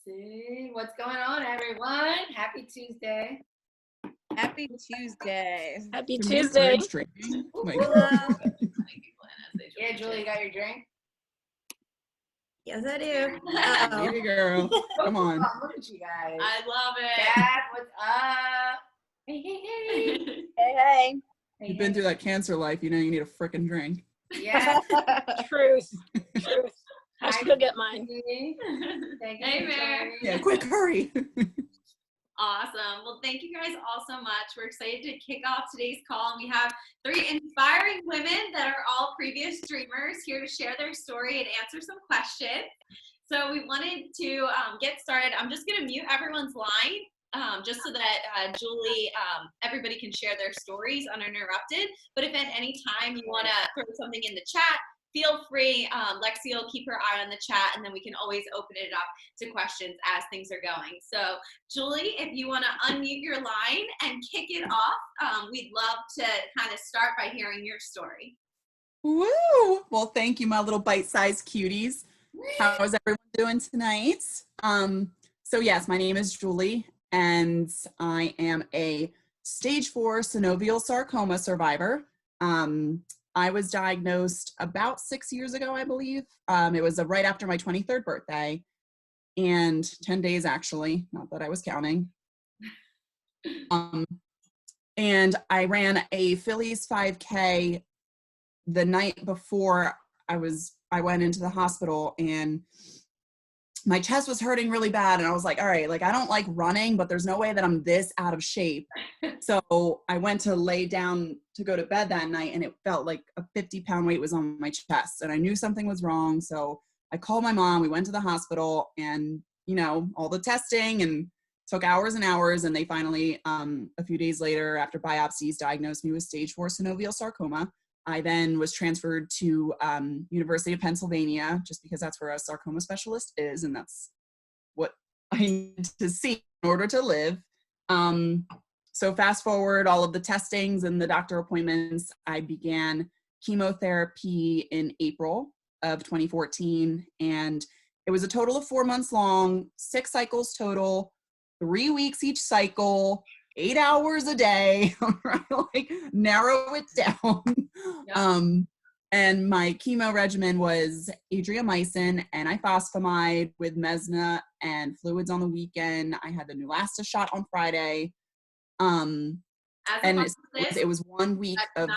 see what's going on, everyone. Happy Tuesday. Happy Tuesday. Happy Tuesday. Yeah, Julie, you got your drink? Yes, I do. Baby girl, come on. Look at you guys. I love it. Dad, what's up? Hey. Hey. You've been through that cancer life, you know you need a frickin' drink. Yeah. Truth. I should go get mine. Thank you. Hey, Mare. Yeah, quick, hurry. Awesome. Well, thank you guys all so much. We're excited to kick off today's call. And we have 3 inspiring women that are all previous dreamers here to share their story and answer some questions. So we wanted to get started. I'm just going to mute everyone's line just so that Julie, everybody can share their stories uninterrupted. But if at any time you want to throw something in the chat, feel free. Lexi will keep her eye on the chat, and then we can always open it up to questions as things are going. So, Julie, if you want to unmute your line and kick it off, we'd love to kind of start by hearing your story. Woo! Well, thank you, my little bite-sized cuties. How is everyone doing tonight? So yes, my name is Julie, and I am a stage 4 synovial sarcoma survivor. I was diagnosed about 6 years ago, I believe. It was right after my 23rd birthday, and 10 days actually, not that I was counting. And I ran a Phillies 5K the night before I went into the hospital, and my chest was hurting really bad. And I was like, all right, like I don't like running, but there's no way that I'm this out of shape. So I went to lay down to go to bed that night, and it felt like a 50-pound weight was on my chest, and I knew something was wrong. So I called my mom, we went to the hospital, and you know, all the testing and took hours and hours. And they finally, a few days later after biopsies, diagnosed me with stage 4 synovial sarcoma. I then was transferred to University of Pennsylvania, just because that's where a sarcoma specialist is, and that's what I need to see in order to live. So fast forward all of the testings and the doctor appointments, I began chemotherapy in April of 2014, and it was a total of 4 months long, 6 cycles total, 3 weeks each cycle, 8 hours a day, right? Like narrow it down. Yep. And my chemo regimen was adriamycin and ifosfamide with mesna and fluids on the weekend. I had the Neulasta shot on Friday. And it was 1 week of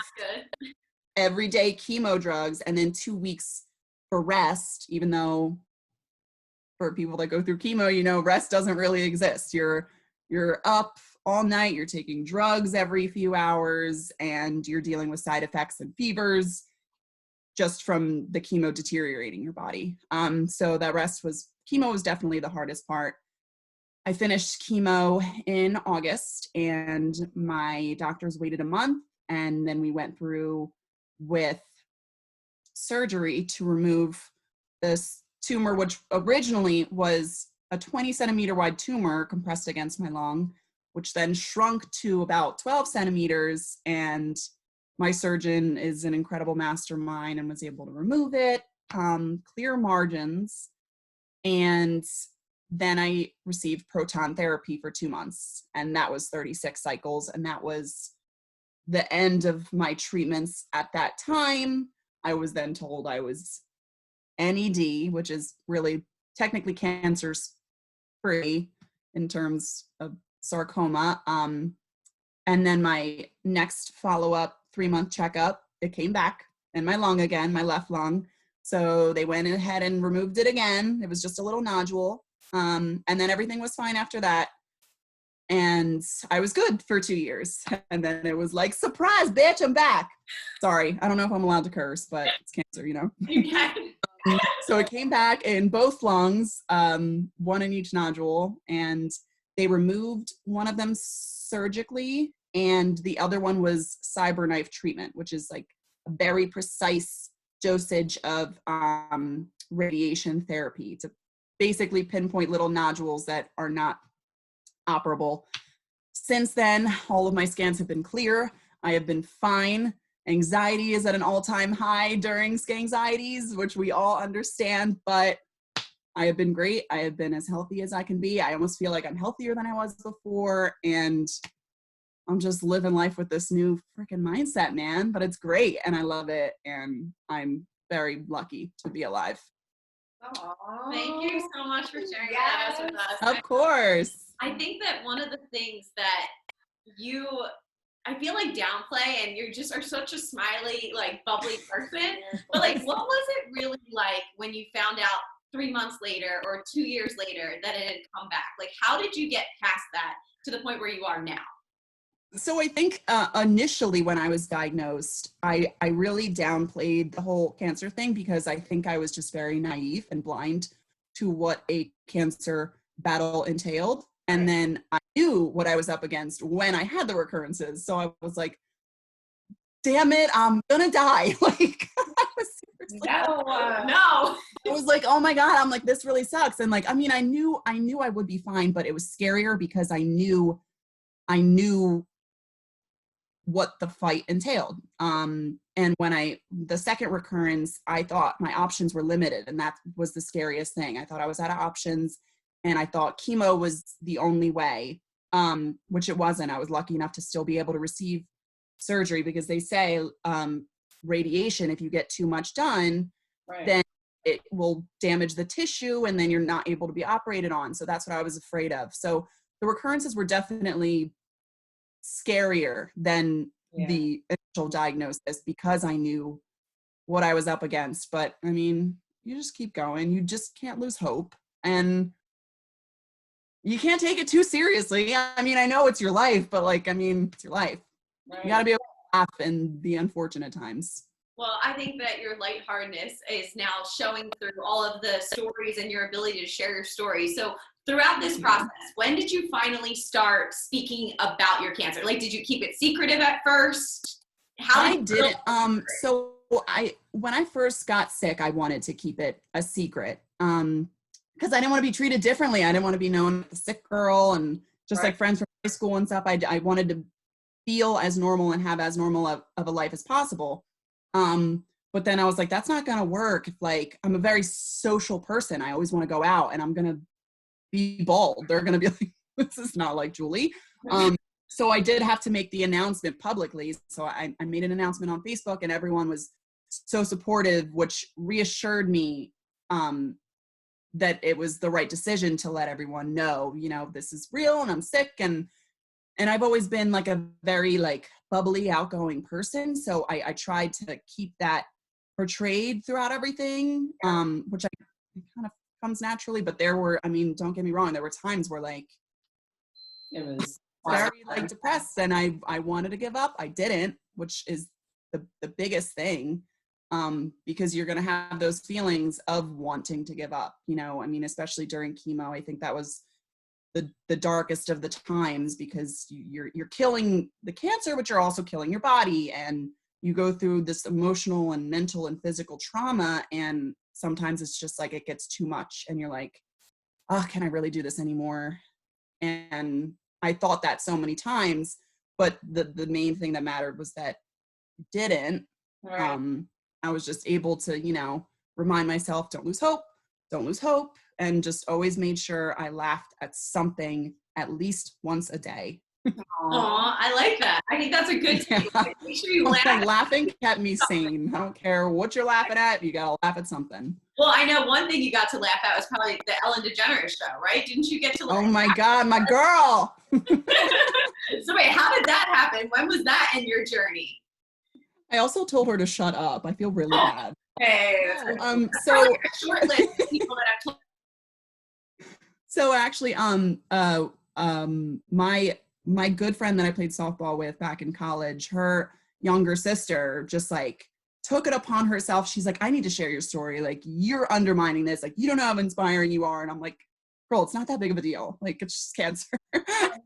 everyday chemo drugs, and then 2 weeks for rest, even though for people that go through chemo, you know, rest doesn't really exist. You're up all night, you're taking drugs every few hours, and you're dealing with side effects and fevers just from the chemo deteriorating your body. So that chemo was definitely the hardest part. I finished chemo in August, and my doctors waited a month, and then we went through with surgery to remove this tumor, which originally was a 20 centimeter wide tumor compressed against my lung, which then shrunk to about 12 centimeters. And my surgeon is an incredible mastermind and was able to remove it, clear margins. And then I received proton therapy for 2 months, and that was 36 cycles. And that was the end of my treatments at that time. I was then told I was NED, which is really technically cancer free in terms of sarcoma. And then my next follow-up 3-month checkup, it came back in my lung again, my left lung. So they went ahead and removed it again. It was just a little nodule. And then everything was fine after that. And I was good for 2 years. And then it was like, surprise, bitch, I'm back. Sorry, I don't know if I'm allowed to curse, but it's cancer, you know? You can. So it came back in both lungs, one in each nodule, and they removed one of them surgically, and the other one was cyberknife treatment, which is like a very precise dosage of radiation therapy to basically pinpoint little nodules that are not operable. Since then, all of my scans have been clear. I have been fine. Anxiety is at an all-time high during anxieties, which we all understand, but I have been great. I have been as healthy as I can be. I almost feel like I'm healthier than I was before. And I'm just living life with this new freaking mindset, man. But it's great and I love it. And I'm very lucky to be alive. Aww. Thank you so much for sharing that with us. Of course. I think that one of the things that I feel like downplay, and you just are such a smiley, like bubbly person, but like what was it really like when you found out 3 months later or 2 years later that it had come back? Like how did you get past that to the point where you are now? So I think initially when I was diagnosed, I really downplayed the whole cancer thing because I think I was just very naive and blind to what a cancer battle entailed. And then I knew what I was up against when I had the recurrences. So I was like, damn it, I'm gonna die. Like, I was seriously, No. I was like, oh my God, I'm like, this really sucks. And like, I mean, I knew I would be fine, but it was scarier because I knew what the fight entailed. And when the second recurrence, I thought my options were limited, and that was the scariest thing. I thought I was out of options, and I thought chemo was the only way, which it wasn't. I was lucky enough to still be able to receive surgery because they say radiation, if you get too much done, then it will damage the tissue and then you're not able to be operated on. So that's what I was afraid of. So the recurrences were definitely scarier than the initial diagnosis because I knew what I was up against. But I mean, you just keep going. You just can't lose hope. And you can't take it too seriously. I mean, I know it's your life, but like, I mean, it's your life. Right. You got to be able to laugh in the unfortunate times. Well, I think that your lightheartedness is now showing through all of the stories and your ability to share your story. So throughout this process, when did you finally start speaking about your cancer? Like, did you keep it secretive at first? I didn't. So when I first got sick, I wanted to keep it a secret. Because I didn't want to be treated differently. I didn't want to be known as the sick girl and just like friends from high school and stuff. I wanted to feel as normal and have as normal of a life as possible. But then I was like, that's not going to work. Like, I'm a very social person. I always want to go out and I'm going to be bald. They're going to be like, this is not like Julie. So I did have to make the announcement publicly. So I made an announcement on Facebook and everyone was so supportive, which reassured me, that it was the right decision to let everyone know, you know, this is real and I'm sick. And I've always been like a very like bubbly, outgoing person. So I tried to keep that portrayed throughout everything, which it kind of comes naturally. But there were, I mean, don't get me wrong, there were times where like, it was very like depressed and I wanted to give up. I didn't, which is the biggest thing. Because you're going to have those feelings of wanting to give up, you know, I mean, especially during chemo, I think that was the darkest of the times because you're killing the cancer, but you're also killing your body and you go through this emotional and mental and physical trauma. And sometimes it's just like, it gets too much and you're like, oh, can I really do this anymore? And I thought that so many times, but the main thing that mattered was that it didn't. Right. I was just able to, you know, remind myself, don't lose hope, and just always made sure I laughed at something at least once a day. Aw, I like that. I think that's a good tip. Make sure you laugh. Laughing kept me sane. I don't care what you're laughing at, you gotta laugh at something. Well, I know one thing you got to laugh at was probably the Ellen DeGeneres show, right? Didn't you get to laugh? Oh my God, my girl! So wait, how did that happen? When was that in your journey? I also told her to shut up. I feel really bad. Hey, so like a short list of people that I've told. So actually, my good friend that I played softball with back in college, her younger sister just like took it upon herself. She's like, I need to share your story. Like, you're undermining this. Like, you don't know how inspiring you are. And I'm like, girl, it's not that big of a deal. Like, it's just cancer.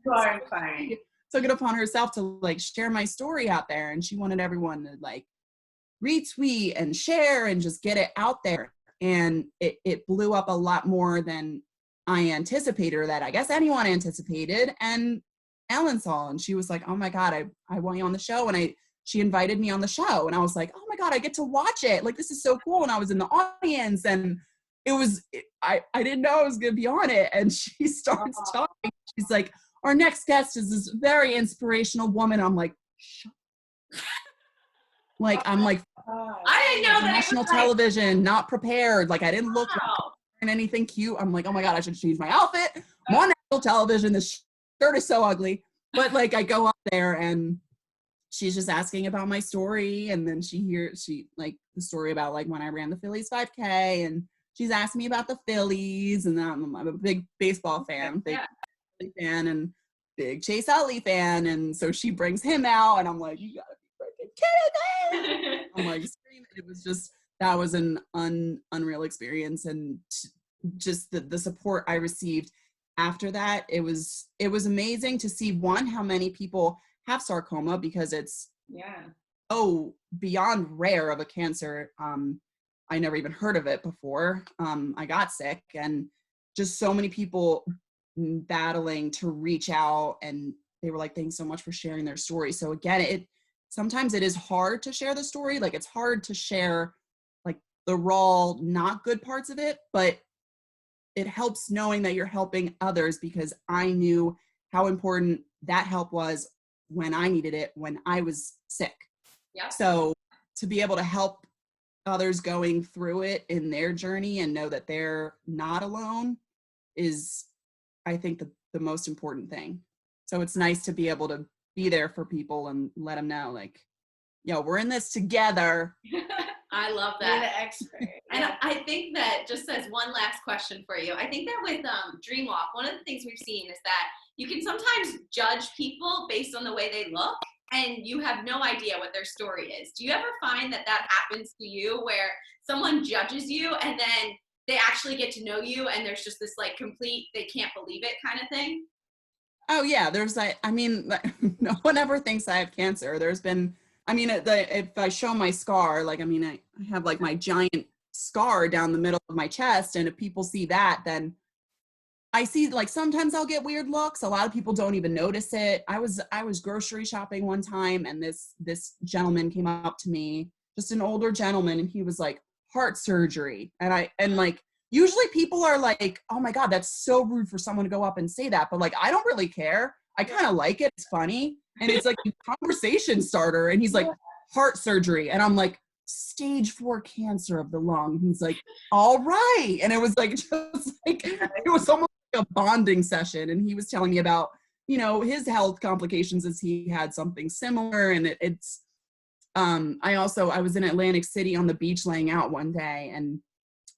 Fine. Took it upon herself to like share my story out there, and she wanted everyone to like retweet and share and just get it out there. And it blew up a lot more than I anticipated, or that I guess anyone anticipated. And Ellen saw, and she was like, oh my God, I want you on the show. And she invited me on the show, and I was like, oh my God, I get to watch it. Like, this is so cool. And I was in the audience, and I didn't know I was going to be on it. And she starts talking. She's like, our next guest is this very inspirational woman. I'm like, shut like, I'm like, I didn't know that national television, not prepared. Like, I didn't look in anything cute. I'm like, oh my God, I should change my outfit. I'm on national television. This shirt is so ugly. But like, I go up there and she's just asking about my story. And then she like the story about like when I ran the Phillies 5K, and she's asking me about the Phillies. And I'm a big baseball fan, big Philly fan, and big Chase Utley fan. And so she brings him out, and I'm like, you gotta be freaking kidding me. I'm like screaming. It was just, that was an unreal experience. And just the support I received after that, it was amazing to see, one, how many people have sarcoma, because it's beyond rare of a cancer. I never even heard of it before I got sick, and just so many people battling to reach out, and they were like, thanks so much for sharing their story. So again, sometimes it is hard to share the story. Like, it's hard to share like the raw, not good parts of it, but it helps knowing that you're helping others, because I knew how important that help was when I needed it, when I was sick. Yeah. So to be able to help others going through it in their journey and know that they're not alone is, I think, the most important thing. So it's nice to be able to be there for people and let them know, like, yo, we're in this together. I love You're that. the expert. And I think that, just as one last question for you, I think that with DreamWalk, one of the things we've seen is that you can sometimes judge people based on the way they look, and you have no idea what their story is. Do you ever find that happens to you, where someone judges you and then they actually get to know you, and there's just this like complete, they can't believe it kind of thing? Oh yeah, there's like, I mean, no one ever thinks I have cancer. There's been, I mean, if I show my scar, like, I mean, I have like my giant scar down the middle of my chest, and if people see that, then I see, like, sometimes I'll get weird looks. A lot of people don't even notice it. I was grocery shopping one time, and this gentleman came up to me, just an older gentleman, and he was like, heart surgery. And like, usually people are like, oh my God, that's so rude for someone to go up and say that. But like, I don't really care. I kind of like it. It's funny. And it's like a conversation starter. And he's like, heart surgery. And I'm like, stage 4 cancer of the lung. He's like, all right. And it was like, just like, it was almost like a bonding session. And he was telling me about, you know, his health complications as he had something similar. And I was in Atlantic City on the beach laying out one day, and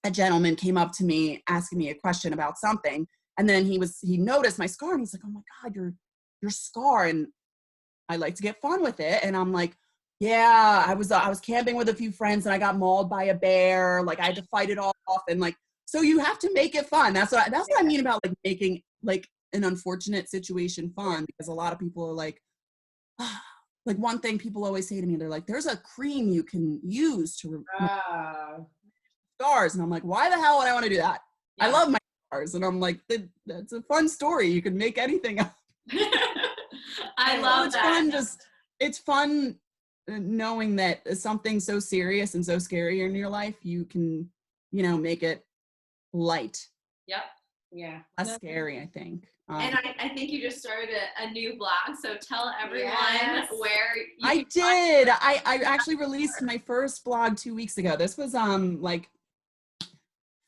a gentleman came up to me asking me a question about something. And then he noticed my scar, and he's like, oh my God, your scar. And I like to get fun with it. And I'm like, yeah, I was camping with a few friends, and I got mauled by a bear. Like, I had to fight it off. And like, so you have to make it fun. That's what I mean about like making like an unfortunate situation fun, because a lot of people are like, like, one thing people always say to me, they're like, there's a cream you can use to remove scars. And I'm like, why the hell would I want to do that? Yeah. I love my scars. And I'm like, that's a fun story. You can make anything up. I love that. It's fun knowing that something so serious and so scary in your life, you can, you know, make it light. Yep. Yeah. Less scary, I think. And I think you just started a new blog, so tell everyone where you I did. I actually released my first blog 2 weeks ago. This was like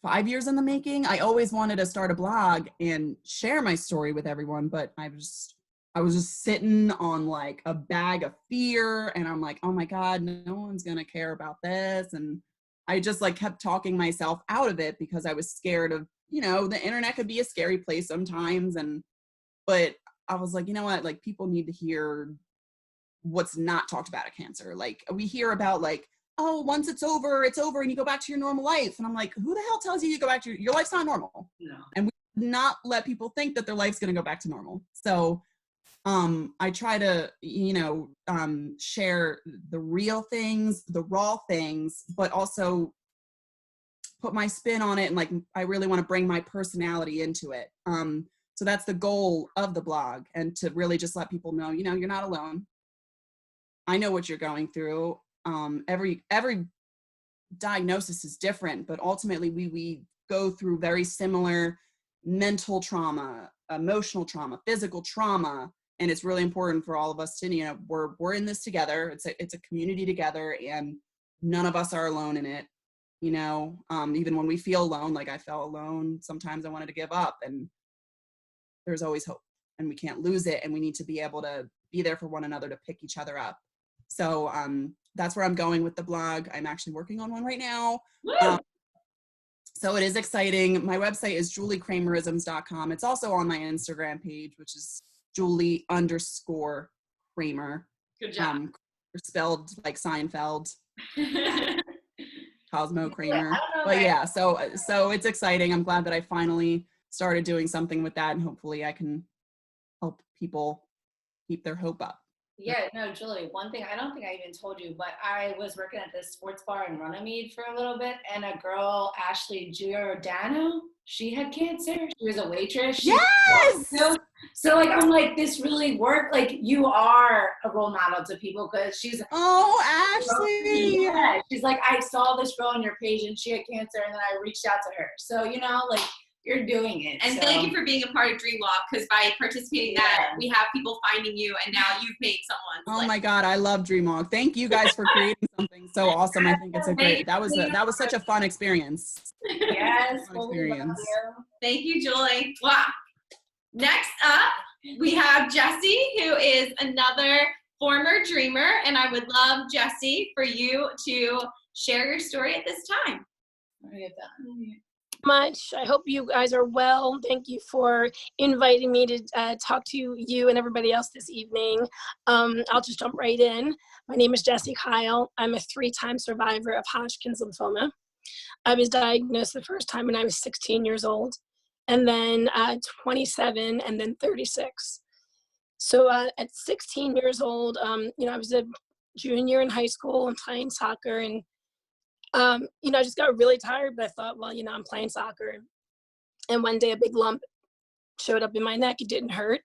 5 years in the making. I always wanted to start a blog and share my story with everyone, but I was just sitting on like a bag of fear, and I'm like, oh my God, no one's gonna care about this. And I just like kept talking myself out of it, because I was scared of, you know, the internet could be a scary place sometimes. But I was like, you know what, like, people need to hear what's not talked about at cancer. Like, we hear about like, oh, once it's over and you go back to your normal life. And I'm like, who the hell tells you go back to your life's not normal? No. And we do not let people think that their life's going to go back to normal. So I try to, you know, share the real things, the raw things, but also put my spin on it. And like, I really want to bring my personality into it. So that's the goal of the blog, and to really just let people know, you know, you're not alone. I know what you're going through. Every diagnosis is different, but ultimately we go through very similar mental trauma, emotional trauma, physical trauma. And it's really important for all of us to, you know, we're in this together. It's a community together, and none of us are alone in it. You know, even when we feel alone, like I felt alone, sometimes I wanted to give up, and there's always hope, and we can't lose it. And we need to be able to be there for one another to pick each other up. So that's where I'm going with the blog. I'm actually working on one right now. So it is exciting. My website is juliekramerisms.com. It's also on my Instagram page, which is Julie_Kramer. Good job. Spelled like Seinfeld. Cosmo Kramer. I don't know, But man. yeah, so it's exciting. I'm glad that I finally started doing something with that, and hopefully I can help people keep their hope up. Yeah, no, Julie, one thing, I don't think I even told you, but I was working at this sports bar in Runnymede for a little bit, and a girl, Ashley Giordano, she had cancer. She was a waitress. Yes! So like, I'm like, this really worked. Like, you are a role model to people, because she's, Oh, Ashley! yeah, she's like, I saw this girl on your page and she had cancer, and then I reached out to her. So, you know, like, you're doing it. And so. thank you for being a part of DreamWalk, because by participating in that, we have people finding you, and now you've made someone. Oh my God, I love DreamWalk. Thank you guys for creating something so awesome. I think it's a great, that was such a fun experience. Yes, Fun well, we love experience. you. Thank you, Julie. Wow. Next up, we have Jessy, who is another former dreamer, and I would love, Jessy, for you to share your story at this time. Much. I hope you guys are well. Thank you for inviting me to talk to you and everybody else this evening. I'll just jump right in. My name is Jessy Kyle. I'm a 3-time survivor of Hodgkin's lymphoma. I was diagnosed the first time when I was 16 years old, and then 27, and then 36. So at 16 years old, you know, I was a junior in high school and playing soccer, and you know, I just got really tired, but I thought, well, you know, I'm playing soccer. And one day a big lump showed up in my neck. It didn't hurt.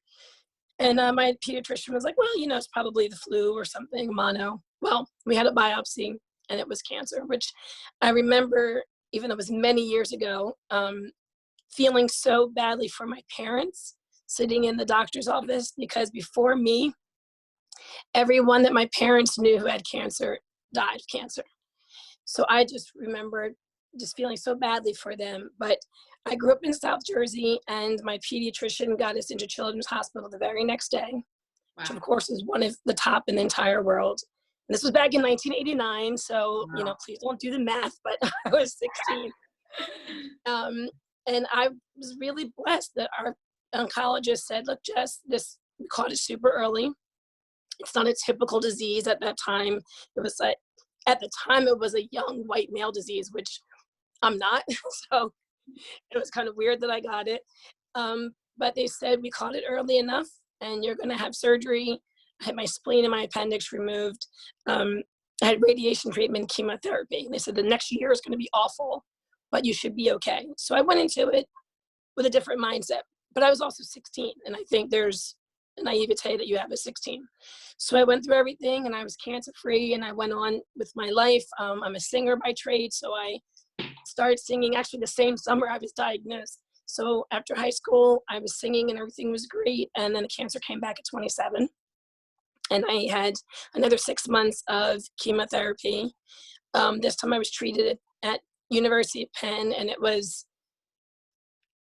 And my pediatrician was like, well, you know, it's probably the flu or something, mono. Well, we had a biopsy, and it was cancer, which I remember, even though it was many years ago, feeling so badly for my parents sitting in the doctor's office, because before me, everyone that my parents knew who had cancer died of cancer. So I just remember just feeling so badly for them. But I grew up in South Jersey, and my pediatrician got us into Children's Hospital the very next day, which of course is one of the top in the entire world. And this was back in 1989. So, you know, please don't do the math, but I was 16. And I was really blessed that our oncologist said, look, Jess, we caught it super early. It's not a typical disease at that time. It was like, at the time, it was a young white male disease, which I'm not. So it was kind of weird that I got it. But they said, we caught it early enough, and you're going to have surgery. I had my spleen and my appendix removed. I had radiation treatment, chemotherapy. And they said, the next year is going to be awful, but you should be okay. So I went into it with a different mindset. But I was also 16, and I think there's a naivete that you have at 16. So I went through everything, and I was cancer-free, and I went on with my life. I'm a singer by trade, so I started singing actually the same summer I was diagnosed. So after high school, I was singing, and everything was great, and then the cancer came back at 27. And I had another 6 months of chemotherapy. This time I was treated at University of Penn, and it was,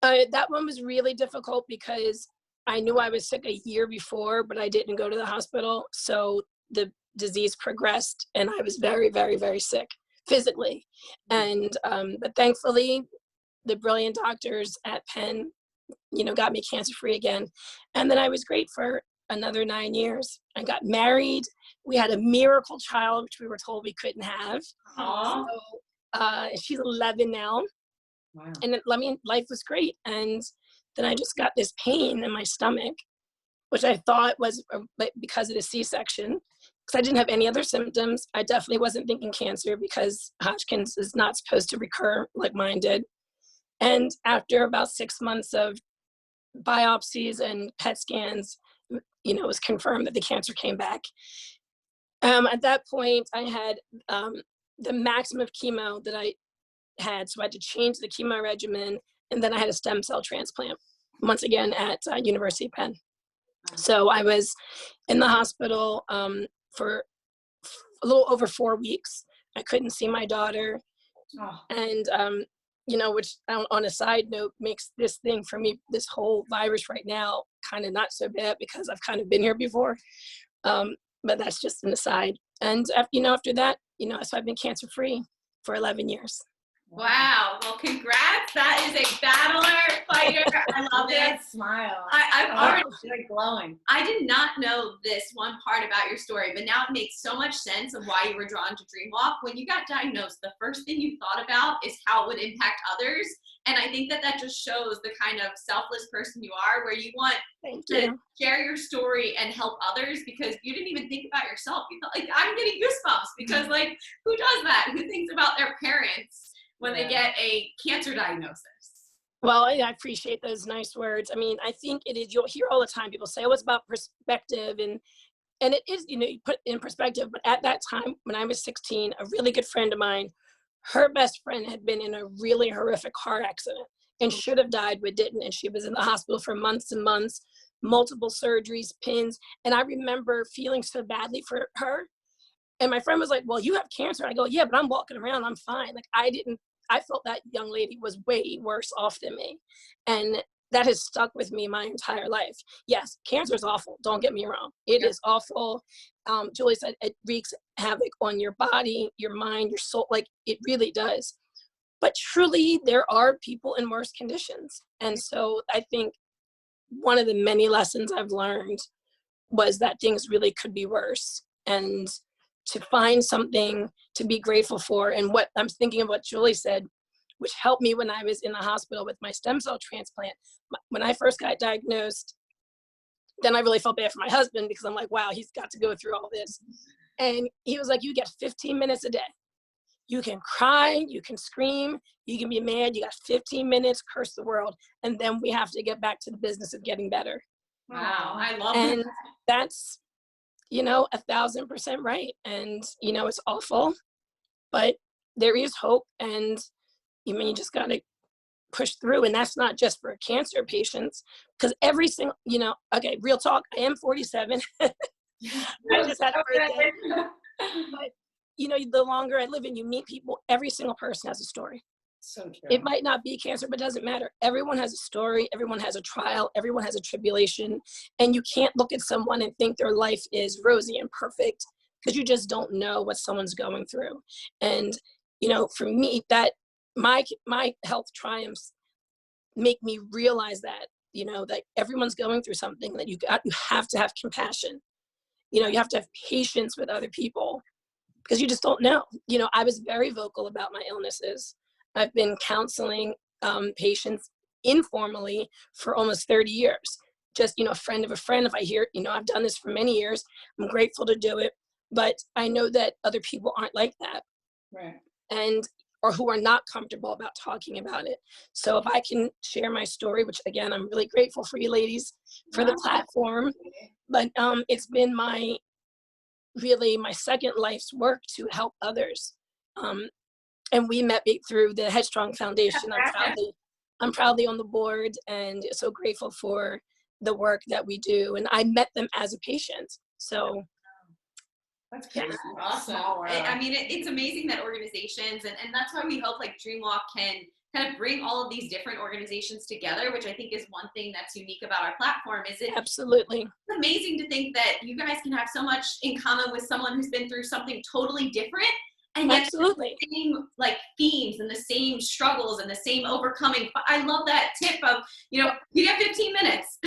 that one was really difficult because I knew I was sick a year before, but I didn't go to the hospital. So the disease progressed, and I was very, very, very sick physically. And, but thankfully, the brilliant doctors at Penn, you know, got me cancer-free again. And then I was great for another 9 years. I got married. We had a miracle child, which we were told we couldn't have. Aww. So she's 11 now. Wow. And life was great. And then I just got this pain in my stomach, which I thought was because of the C-section, because I didn't have any other symptoms. I definitely wasn't thinking cancer, because Hodgkin's is not supposed to recur like mine did. And after about 6 months of biopsies and PET scans, you know, it was confirmed that the cancer came back. At that point, I had the maximum of chemo that I so I had to change the chemo regimen, and then I had a stem cell transplant once again at University of Penn. So I was in the hospital for a little over 4 weeks. I couldn't see my daughter. And, which on a side note makes this thing for me, this whole virus right now, kind of not so bad because I've kind of been here before. But that's just an aside. And, after that, so I've been cancer free for 11 years. Wow. Well, congrats. That is a battler, fighter. I love it. That smile. I've already like glowing. I did not know this one part about your story, but now it makes so much sense of why you were drawn to DreamWalk. When you got diagnosed, the first thing you thought about is how it would impact others. And I think that just shows the kind of selfless person you are, where you want to share your story and help others because you didn't even think about yourself. You thought, like, I'm getting goosebumps because, like, who does that? Who thinks about their parents when they get a cancer diagnosis? Well, I appreciate those nice words. I mean, I think it is, you'll hear all the time people say, oh, it's about perspective. And it is, you put in perspective. But at that time, when I was 16, a really good friend of mine, her best friend had been in a really horrific car accident and should have died, but didn't. And she was in the hospital for months and months, multiple surgeries, pins. And I remember feeling so badly for her. And my friend was like, well, you have cancer. I go, yeah, but I'm walking around. I'm fine. Like, I felt that young lady was way worse off than me. And that has stuck with me my entire life. Yes, cancer is awful. Don't get me wrong. It is awful. Julie said it wreaks havoc on your body, your mind, your soul. Like, it really does. But truly, there are people in worse conditions. And so I think one of the many lessons I've learned was that things really could be worse. And to find something to be grateful for. And what I'm thinking of what Julie said, which helped me when I was in the hospital with my stem cell transplant. When I first got diagnosed, then I really felt bad for my husband because I'm like, wow, he's got to go through all this. And he was like, you get 15 minutes a day. You can cry, you can scream, you can be mad, you got 15 minutes, curse the world. And then we have to get back to the business of getting better. Wow, I love and that. That's 1,000% right. And, it's awful, but there is hope. And you just got to push through. And that's not just for cancer patients, because every single, okay, real talk, I am 47. I just had a birthday. But, the longer I live and you meet people, every single person has a story. So true. It might not be cancer, but it doesn't matter. Everyone has a story. Everyone has a trial. Everyone has a tribulation. And you can't look at someone and think their life is rosy and perfect because you just don't know what someone's going through. And, for me, that my health triumphs make me realize that, that everyone's going through something, that you have to have compassion. You have to have patience with other people because you just don't know. I was very vocal about my illnesses. I've been counseling patients informally for almost 30 years. Just, a friend of a friend. If I hear, I've done this for many years, I'm grateful to do it. But I know that other people aren't like that. Right. Or who are not comfortable about talking about it. So if I can share my story, which again, I'm really grateful for you ladies for the platform, but it's been my second life's work to help others. And we met through the Headstrong Foundation. I'm proudly on the board and so grateful for the work that we do. And I met them as a patient. So that's crazy. Yeah. Awesome. I mean, it's amazing that organizations, and that's why we hope like DreamWalk can kind of bring all of these different organizations together, which I think is one thing that's unique about our platform. Absolutely. It's amazing to think that you guys can have so much in common with someone who's been through something totally different. And yet Absolutely. The same like themes and the same struggles and the same overcoming. I love that tip of, you get 15 minutes.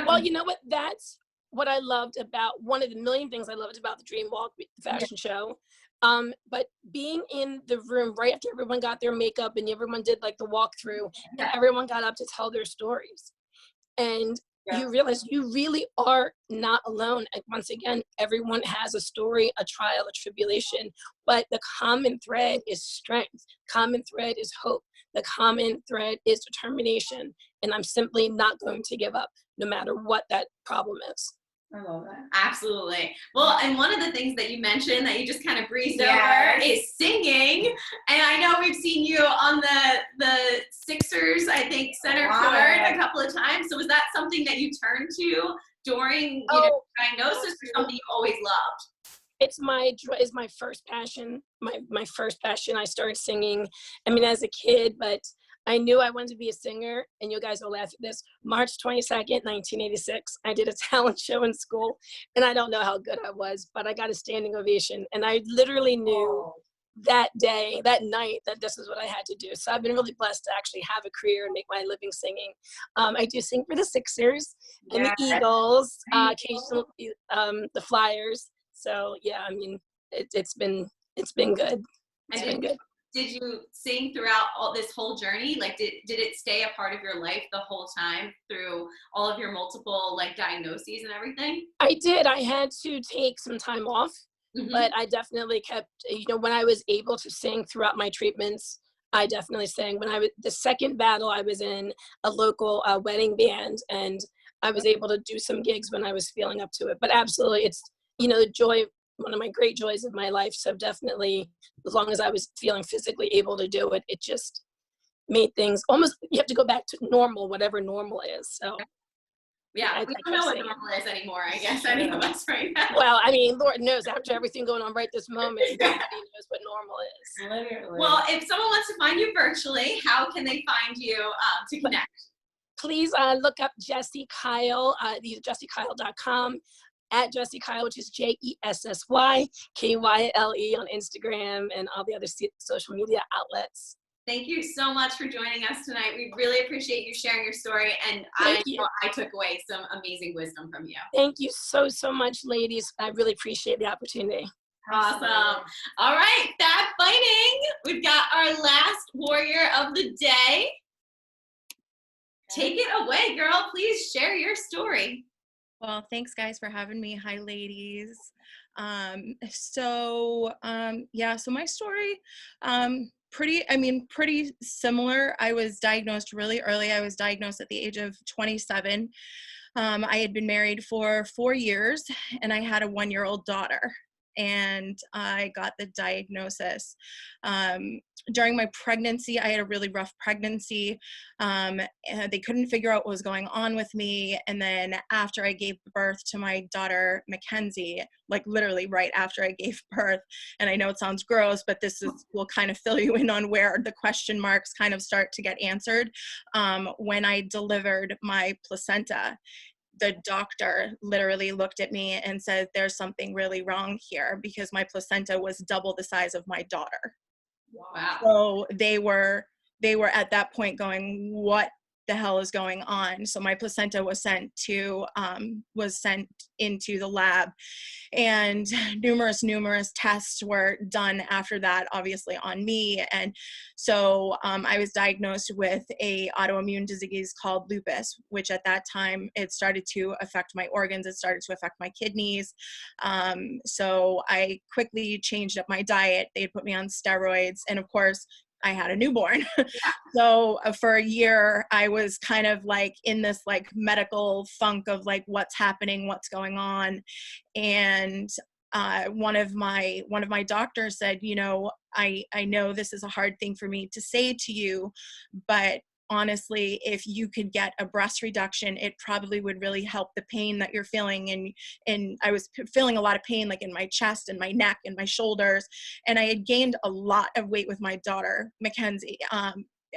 Well, you know what? That's what I loved about, one of the million things I loved about the DreamWalk fashion show. But being in the room right after everyone got their makeup and everyone did like the walkthrough and everyone got up to tell their stories. And you realize you really are not alone. And once again, everyone has a story, a trial, a tribulation, but the common thread is strength. Common thread is hope. The common thread is determination. And I'm simply not going to give up no matter what that problem is. I love that. Absolutely. Well, and one of the things that you mentioned that you just kind of breezed Yes. over is singing. And I know we've seen you on the Sixers, I think, center court a couple of times. So was that something that you turned to during diagnosis, or something you always loved? It's my first passion. My first passion. I started singing, I mean, as a kid, but I knew I wanted to be a singer, and you guys will laugh at this. March 22nd, 1986, I did a talent show in school, and I don't know how good I was, but I got a standing ovation, and I literally knew that day, that night, that this is what I had to do. So I've been really blessed to actually have a career and make my living singing. I do sing for the Sixers and the Eagles, occasionally the Flyers. So yeah, I mean, it's been good. It's been good. Did you sing throughout all this whole journey? Like, did it stay a part of your life the whole time through all of your multiple like diagnoses and everything? I did. I had to take some time off, but I definitely kept, when I was able to sing throughout my treatments, I definitely sang. The second battle, I was in a local wedding band, and I was able to do some gigs when I was feeling up to it. But absolutely, it's, the joy, one of my great joys of my life. So definitely, as long as I was feeling physically able to do it, it just made things almost, you have to go back to normal, whatever normal is. So yeah, we don't know what normal is anymore, I guess, any of us right now. Well, I mean, Lord knows, after everything going on right this moment, nobody knows what normal is. Literally. Well, if someone wants to find you virtually, how can they find you to connect? Please look up Jessy Kyle, jessykyle.com, at Jessy Kyle, which is JesssyKyle on Instagram and all the other social media outlets. Thank you so much for joining us tonight. We really appreciate you sharing your story, and I took away some amazing wisdom from you. Thank you so much, ladies. I really appreciate the opportunity. Awesome. All right, Fab Fighting. We've got our last warrior of the day. Take it away, girl. Please share your story. Well, thanks guys for having me. Hi, ladies. So my story, pretty similar. I was diagnosed really early. I was diagnosed at the age of 27. I had been married for 4 years, and I had a 1-year-old daughter, and I got the diagnosis. During my pregnancy, I had a really rough pregnancy. They couldn't figure out what was going on with me. And then after I gave birth to my daughter, Mackenzie, like literally right after I gave birth, and I know it sounds gross, but will kind of fill you in on where the question marks kind of start to get answered. When I delivered my placenta, the doctor literally looked at me and said, there's something really wrong here, because my placenta was double the size of my daughter. Wow. So they were at that point going, what the hell is going on? So my placenta was sent into the lab, and numerous tests were done after that, obviously on me. And so I was diagnosed with a autoimmune disease called lupus, which at that time it started to affect my organs. It started to affect my kidneys. So I quickly changed up my diet. They put me on steroids, and of course I had a newborn. So for a year, I was kind of like in this like medical funk of like, what's happening, what's going on. And one of my doctors said, I know this is a hard thing for me to say to you, but honestly, if you could get a breast reduction, it probably would really help the pain that you're feeling. And I was feeling a lot of pain, like in my chest and my neck and my shoulders. And I had gained a lot of weight with my daughter, Mackenzie.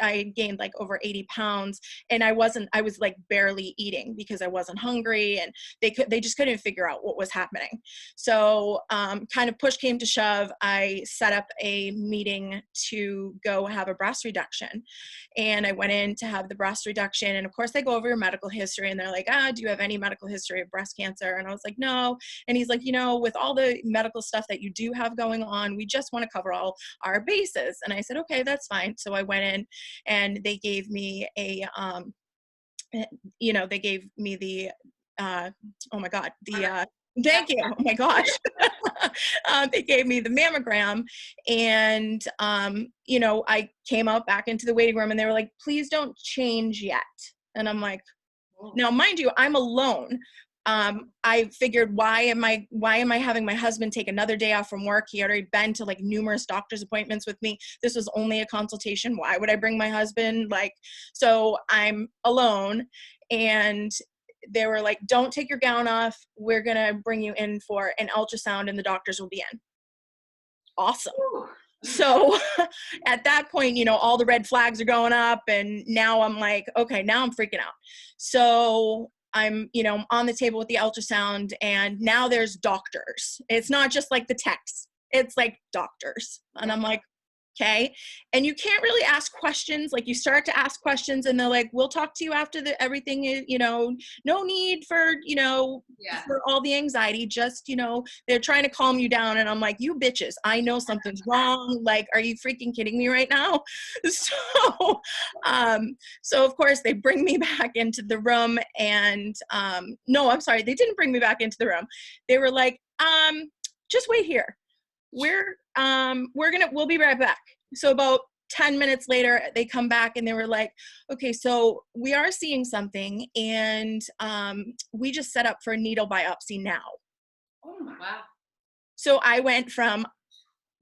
I had gained like over 80 pounds, and I was like barely eating because I wasn't hungry, and they just couldn't figure out what was happening. So kind of push came to shove, I set up a meeting to go have a breast reduction. And I went in to have the breast reduction, and of course they go over your medical history, and they're like, do you have any medical history of breast cancer? And I was like, no. And he's like, with all the medical stuff that you do have going on, we just want to cover all our bases. And I said, okay, that's fine. So I went in, and they gave me thank you. Oh my gosh. They gave me the mammogram, and, I came out back into the waiting room, and they were like, please don't change yet. And I'm like, now mind you, I'm alone, I figured, why am I having my husband take another day off from work? He had already been to like numerous doctor's appointments with me. This was only a consultation. Why would I bring my husband? Like, so I'm alone, and they were like, don't take your gown off. We're going to bring you in for an ultrasound and the doctors will be in. Awesome. So at that point, you know, all the red flags are going up, and now I'm like, okay, now I'm freaking out. So I'm, you know, on the table with the ultrasound, and now there's doctors. It's not just like the techs, it's like doctors. And I'm like, okay. And you can't really ask questions. Like, you start to ask questions and they're like, we'll talk to you after everything is, you know, no need for, you know, for all the anxiety, just, you know, they're trying to calm you down. And I'm like, you bitches, I know something's wrong. Like, are you freaking kidding me right now? So of course they bring me back into the room, and no, I'm sorry, they didn't bring me back into the room. They were like, just wait here. We'll be right back. So about 10 minutes later, they come back and they were like, okay, so we are seeing something, and we just set up for a needle biopsy now. Oh my wow. So I went from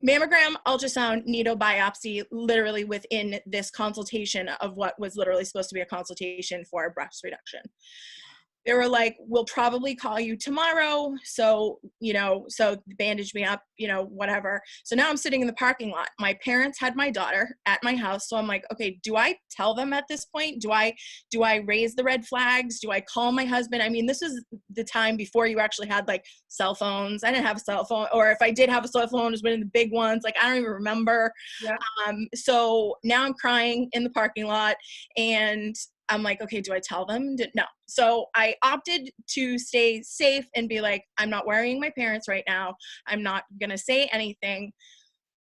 mammogram, ultrasound, needle biopsy, literally within this consultation of what was literally supposed to be a consultation for breast reduction. They were like, we'll probably call you tomorrow. So, you know, so bandage me up, you know, whatever. So now I'm sitting in the parking lot. My parents had my daughter at my house. So I'm like, okay, do I tell them at this point? Do I raise the red flags? Do I call my husband? I mean, this is the time before you actually had like cell phones. I didn't have a cell phone, or if I did have a cell phone, it was one of the big ones. Like, I don't even remember. Yeah. So now I'm crying in the parking lot, and I'm like, okay, do I tell them? No. So I opted to stay safe and be like, I'm not worrying my parents right now. I'm not going to say anything.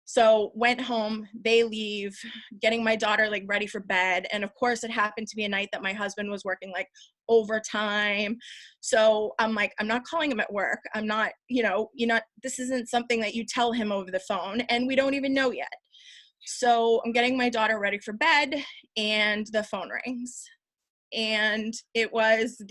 So went home, they leave, getting my daughter like ready for bed. And of course it happened to be a night that my husband was working like overtime. So I'm like, I'm not calling him at work. I'm not, this isn't something that you tell him over the phone, and we don't even know yet. So I'm getting my daughter ready for bed, and the phone rings. And it was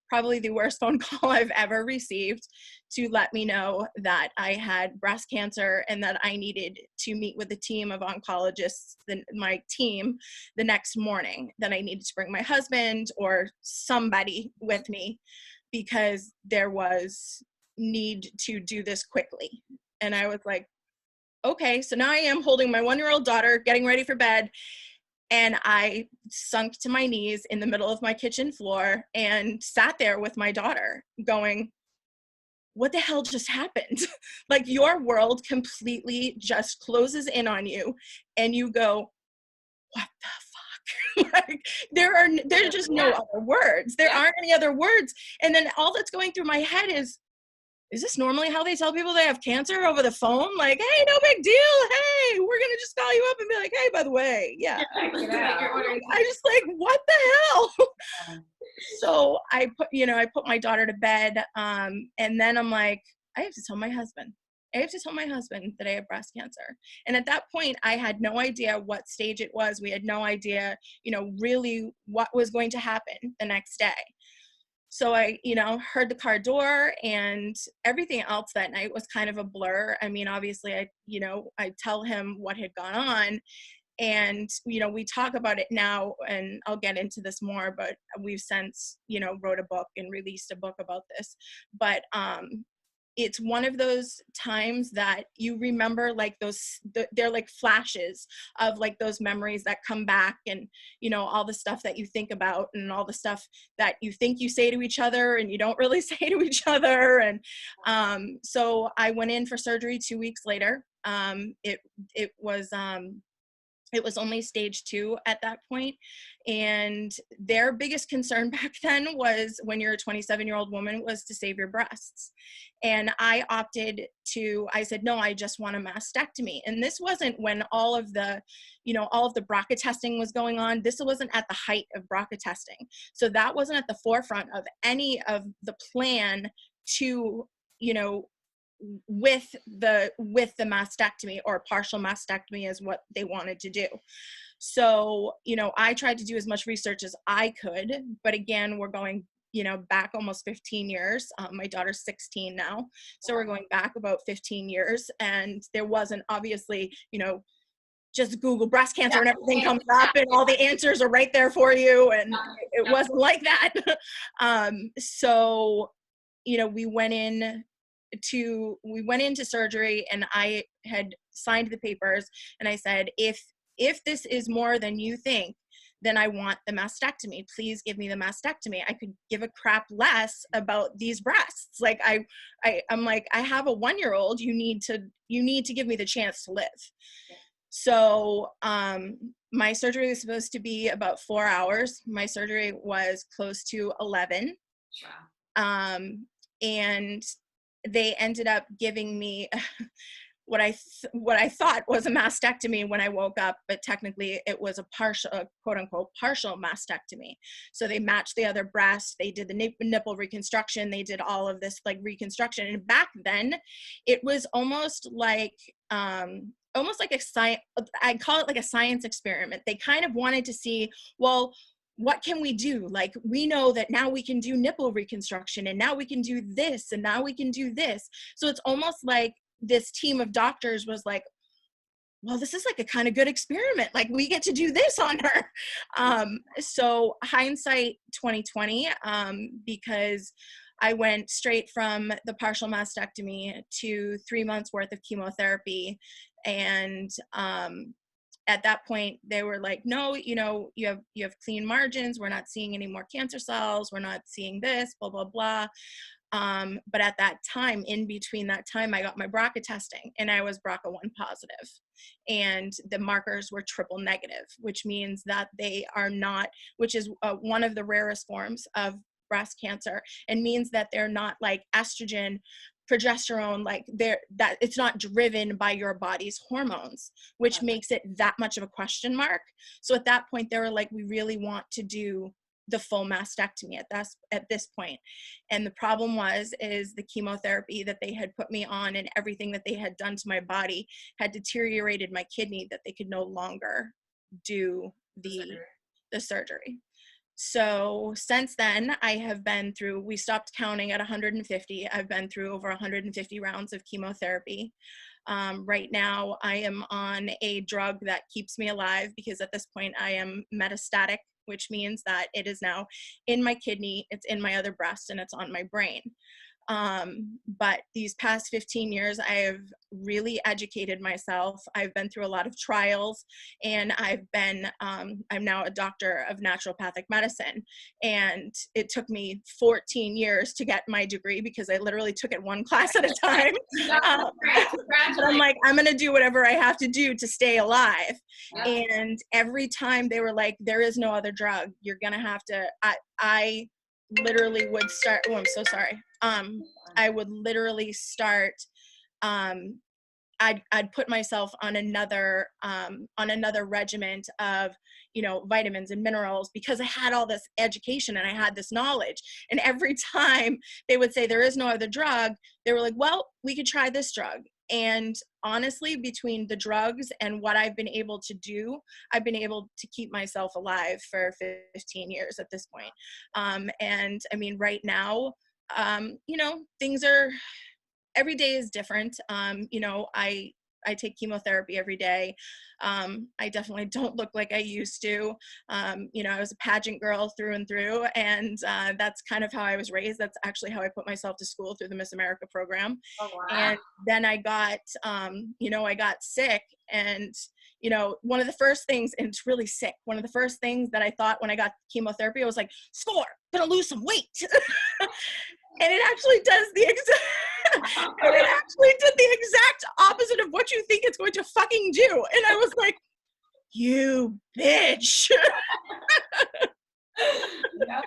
probably the worst phone call I've ever received, to let me know that I had breast cancer and that I needed to meet with a team of oncologists, my team, the next morning, that I needed to bring my husband or somebody with me because there was need to do this quickly. And I was like, okay, so now I am holding my 1-year-old daughter, getting ready for bed, and I sunk to my knees in the middle of my kitchen floor and sat there with my daughter going, what the hell just happened? Like, your world completely just closes in on you, and you go, what the fuck? Like, there's just no other words. There aren't any other words. And then all that's going through my head is this normally how they tell people they have cancer over the phone? Like, hey, no big deal. Hey, we're going to just call you up and be like, hey, by the way, yeah. I just like, what the hell? So I put my daughter to bed. And then I'm like, I have to tell my husband. I have to tell my husband that I have breast cancer. And at that point, I had no idea what stage it was. We had no idea, really what was going to happen the next day. So I, heard the car door, and everything else that night was kind of a blur. I mean, obviously I tell him what had gone on, and, we talk about it now, and I'll get into this more, but we've since, wrote a book and released a book about this. But, it's one of those times that you remember, like they're like flashes of like those memories that come back, and, all the stuff that you think about, and all the stuff that you think you say to each other and you don't really say to each other. And so I went in for surgery 2 weeks later. It was only stage 2 at that point. And their biggest concern back then was, when you're a 27-year-old woman, was to save your breasts. And I said, no, I just want a mastectomy. And this wasn't when all of the BRCA testing was going on. This wasn't at the height of BRCA testing. So that wasn't at the forefront of any of the plan to, with the mastectomy, or partial mastectomy is what they wanted to do. So, I tried to do as much research as I could, but again, we're going, you know, back almost 15 years. My daughter's 16 now. So we're going back about 15 years. And there wasn't obviously, you know, just Google breast cancer and everything comes up and all the answers are right there for you. And it wasn't like that. So, you know, we went into surgery, and I had signed the papers, and I said, if this is more than you think, then I want the mastectomy. Please give me the mastectomy. I could give a crap less about these breasts. Like I'm like, I have a 1-year-old. You need to give me the chance to live. So my surgery was supposed to be about 4 hours. My surgery was close to 11. And they ended up giving me what I thought was a mastectomy when I woke up, but technically it was a partial, quote unquote, partial mastectomy. So they matched the other breast, they did the nipple reconstruction, they did all of this like reconstruction. And back then it was almost like a science, I call it like a science experiment. They kind of wanted to see, well, what can we do? Like, we know that now we can do nipple reconstruction, and now we can do this, and now we can do this. So it's almost like this team of doctors was like, well, this is like a kind of good experiment. Like, we get to do this on her. So hindsight 2020, because I went straight from the partial mastectomy to 3 months worth of chemotherapy. And at that point they were like, no, you know, you have clean margins. We're not seeing any more cancer cells. We're not seeing this, blah, blah, blah. But at that time, in between that time, I got my BRCA testing, and I was BRCA1 positive, and the markers were triple negative, which means that they are not, which is one of the rarest forms of breast cancer, and means that they're not like estrogen, progesterone, like that it's not driven by your body's hormones, which makes it that much of a question mark. So at that point they were like, we really want to do the full mastectomy at this point. And the problem is the chemotherapy that they had put me on and everything that they had done to my body had deteriorated my kidney, that they could no longer do the surgery. So since then, I have been through, we stopped counting at 150. I've been through over 150 rounds of chemotherapy. Right now, I am on a drug that keeps me alive, because at this point I am metastatic, which means that it is now in my kidney, it's in my other breast, and it's on my brain. But these past 15 years, I have really educated myself. I've been through a lot of trials, and I'm now a doctor of naturopathic medicine. And it took me 14 years to get my degree, because I literally took it one class at a time. But I'm like, I'm going to do whatever I have to do to stay alive. And every time they were like, there is no other drug. You're going to have to, I literally would start, oh, I'm so sorry. I would literally start, I'd put myself on another regimen of, you know, vitamins and minerals, because I had all this education and I had this knowledge. And every time they would say there is no other drug, they were like, well, we could try this drug. And honestly, between the drugs and what I've been able to do, I've been able to keep myself alive for 15 years at this point. And I mean, right now, you know, things are, every day is different. You know, I take chemotherapy every day. I definitely don't look like I used to. You know, I was a pageant girl through and through, and that's kind of how I was raised. That's actually how I put myself to school, through the Miss America program. Oh, wow. And then I got, you know, I got sick, and you know, one of the first things, and it's really sick, one of the first things that I thought when I got chemotherapy, I was like, score, gonna lose some weight. And it actually does the exact, and it actually did the exact opposite of what you think it's going to fucking do. And I was like, you bitch. But now,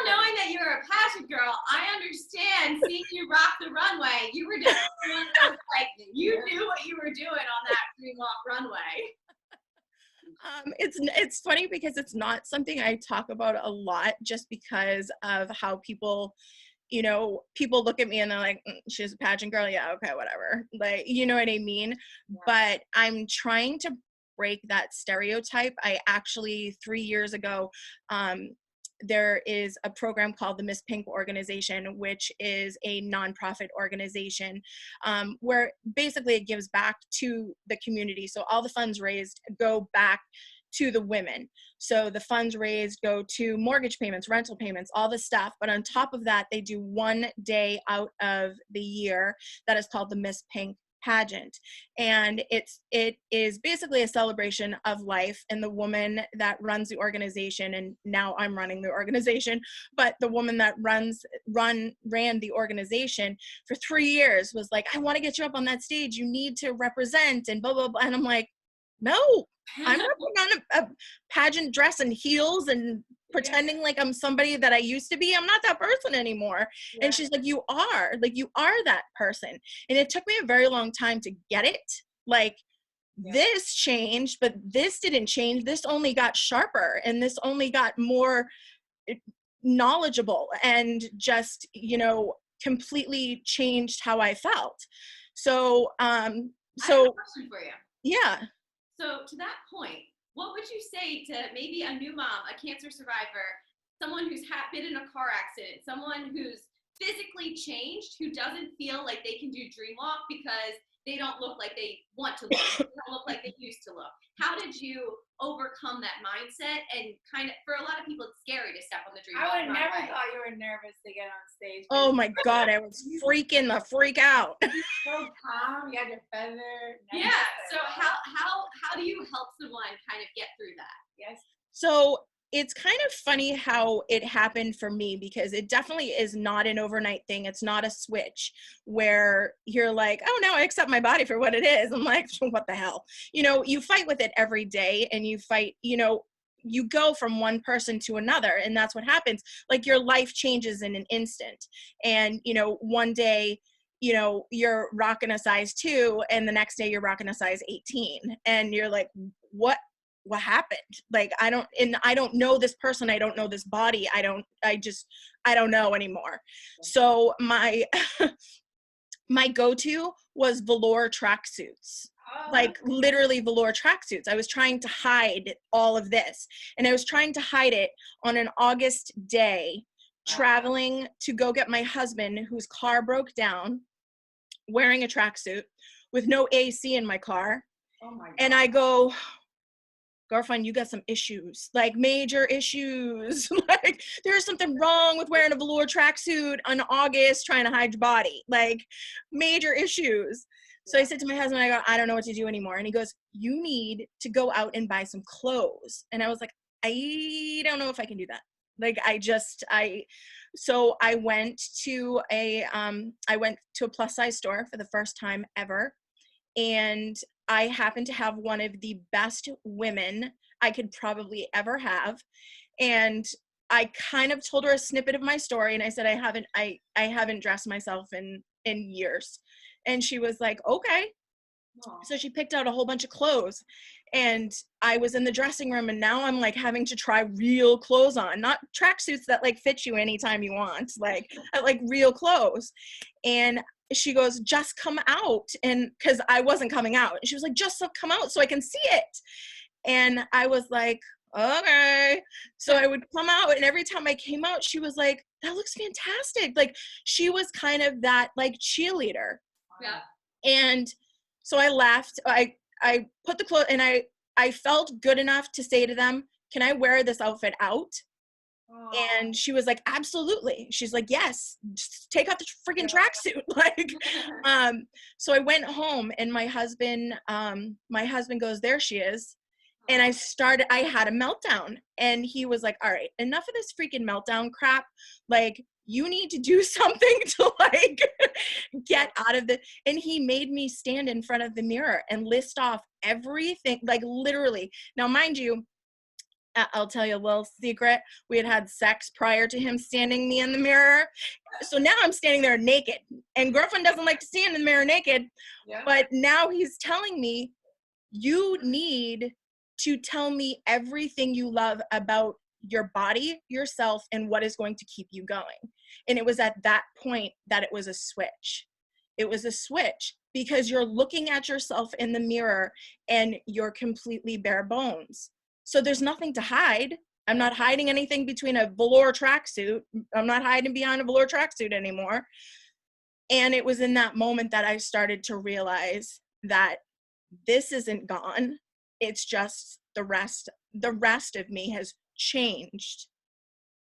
knowing that you're a pageant girl, I understand seeing you rock the runway. You were just like, you knew what you were doing on that DreamWalk runway. It's funny because it's not something I talk about a lot, just because of how people, you know, people look at me and they're like, she's a pageant girl. Yeah, okay, whatever. Like, you know what I mean? Yeah. But I'm trying to break that stereotype. I actually, 3 years ago, there is a program called the Miss Pink organization, which is a nonprofit organization, where basically it gives back to the community. So all the funds raised go back to the women. So the funds raised go to mortgage payments, rental payments, all the stuff. But on top of that, they do one day out of the year that is called the Miss Pink pageant. And it is basically a celebration of life. And the woman that runs the organization, and now I'm running the organization, but the woman that ran the organization for 3 years was like, I want to get you up on that stage. You need to represent and blah, blah, blah. And I'm like, no, I'm not putting on a pageant dress and heels and pretending like I'm somebody that I used to be. I'm not that person anymore. Yeah. And she's like, you are that person. And it took me a very long time to get it. Like, this changed, but this didn't change. This only got sharper, and this only got more knowledgeable, and just, completely changed how I felt. So, I have a question for you. Yeah. So to that point, what would you say to maybe a new mom, a cancer survivor, someone who's been in a car accident, someone who's physically changed, who doesn't feel like they can do DreamWalk because they don't look like they want to look, they don't look like they used to look? How did you overcome that mindset? And kind of, for a lot of people, it's scary to step on the DreamWalk. I would never thought you were nervous to get on stage. Oh my God, I was freaking the freak out. So calm, you had your feather. Yeah. So how do you help someone kind of get through that? Yes. So it's kind of funny how it happened for me, because it definitely is not an overnight thing. It's not a switch where you're like, oh, now I accept my body for what it is. I'm like, what the hell? You fight with it every day, and you fight, you go from one person to another, and that's what happens. Like, your life changes in an instant. And, one day, you're rocking a size 2, and the next day you're rocking a size 18. And you're like, what happened? Like, I don't know this person. I don't know this body. I don't know anymore. So my go-to was velour tracksuits. Like, literally velour tracksuits. I was trying to hide all of this, and I was trying to hide it on an August day, traveling to go get my husband, whose car broke down, wearing a tracksuit with no AC in my car. Oh my God. And I go, girlfriend, you got some issues, like major issues. Like, there's something wrong with wearing a velour tracksuit in August trying to hide your body, like major issues. So I said to my husband, I go, I don't know what to do anymore. And he goes, you need to go out and buy some clothes. And I was like, I don't know if I can do that. Like, so I went to a plus size store for the first time ever. And I happened to have one of the best women I could probably ever have. And I kind of told her a snippet of my story, and I said, I haven't dressed myself in years. And she was like, okay. Aww. So she picked out a whole bunch of clothes, and I was in the dressing room, and now I'm like having to try real clothes on, not tracksuits that like fit you anytime you want, like real clothes. And she goes, just come out. And because I wasn't coming out, and she was like, just come out so I can see it. And I was like, okay. So I would come out, and every time I came out, she was like, that looks fantastic. Like, she was kind of that like cheerleader. Yeah. And so I left. I put the clothes, and I felt good enough to say to them, can I wear this outfit out? And she was like, absolutely. She's like, yes, just take off the freaking tracksuit. Like, so I went home, and my husband goes, there she is. And I had a meltdown, and he was like, all right, enough of this freaking meltdown crap. Like, you need to do something to like get out of the, and he made me stand in front of the mirror and list off everything, like literally. Now, mind you, I'll tell you a little secret. We had sex prior to him standing me in the mirror. So now I'm standing there naked, and girlfriend doesn't like to stand in the mirror naked. Yeah. But now he's telling me, you need to tell me everything you love about your body, yourself, and what is going to keep you going. And it was at that point that it was a switch. It was a switch because you're looking at yourself in the mirror and you're completely bare bones. So there's nothing to hide. I'm not hiding anything between a velour tracksuit. I'm not hiding behind a velour tracksuit anymore. And it was in that moment that I started to realize that this isn't gone. It's just the rest of me has changed.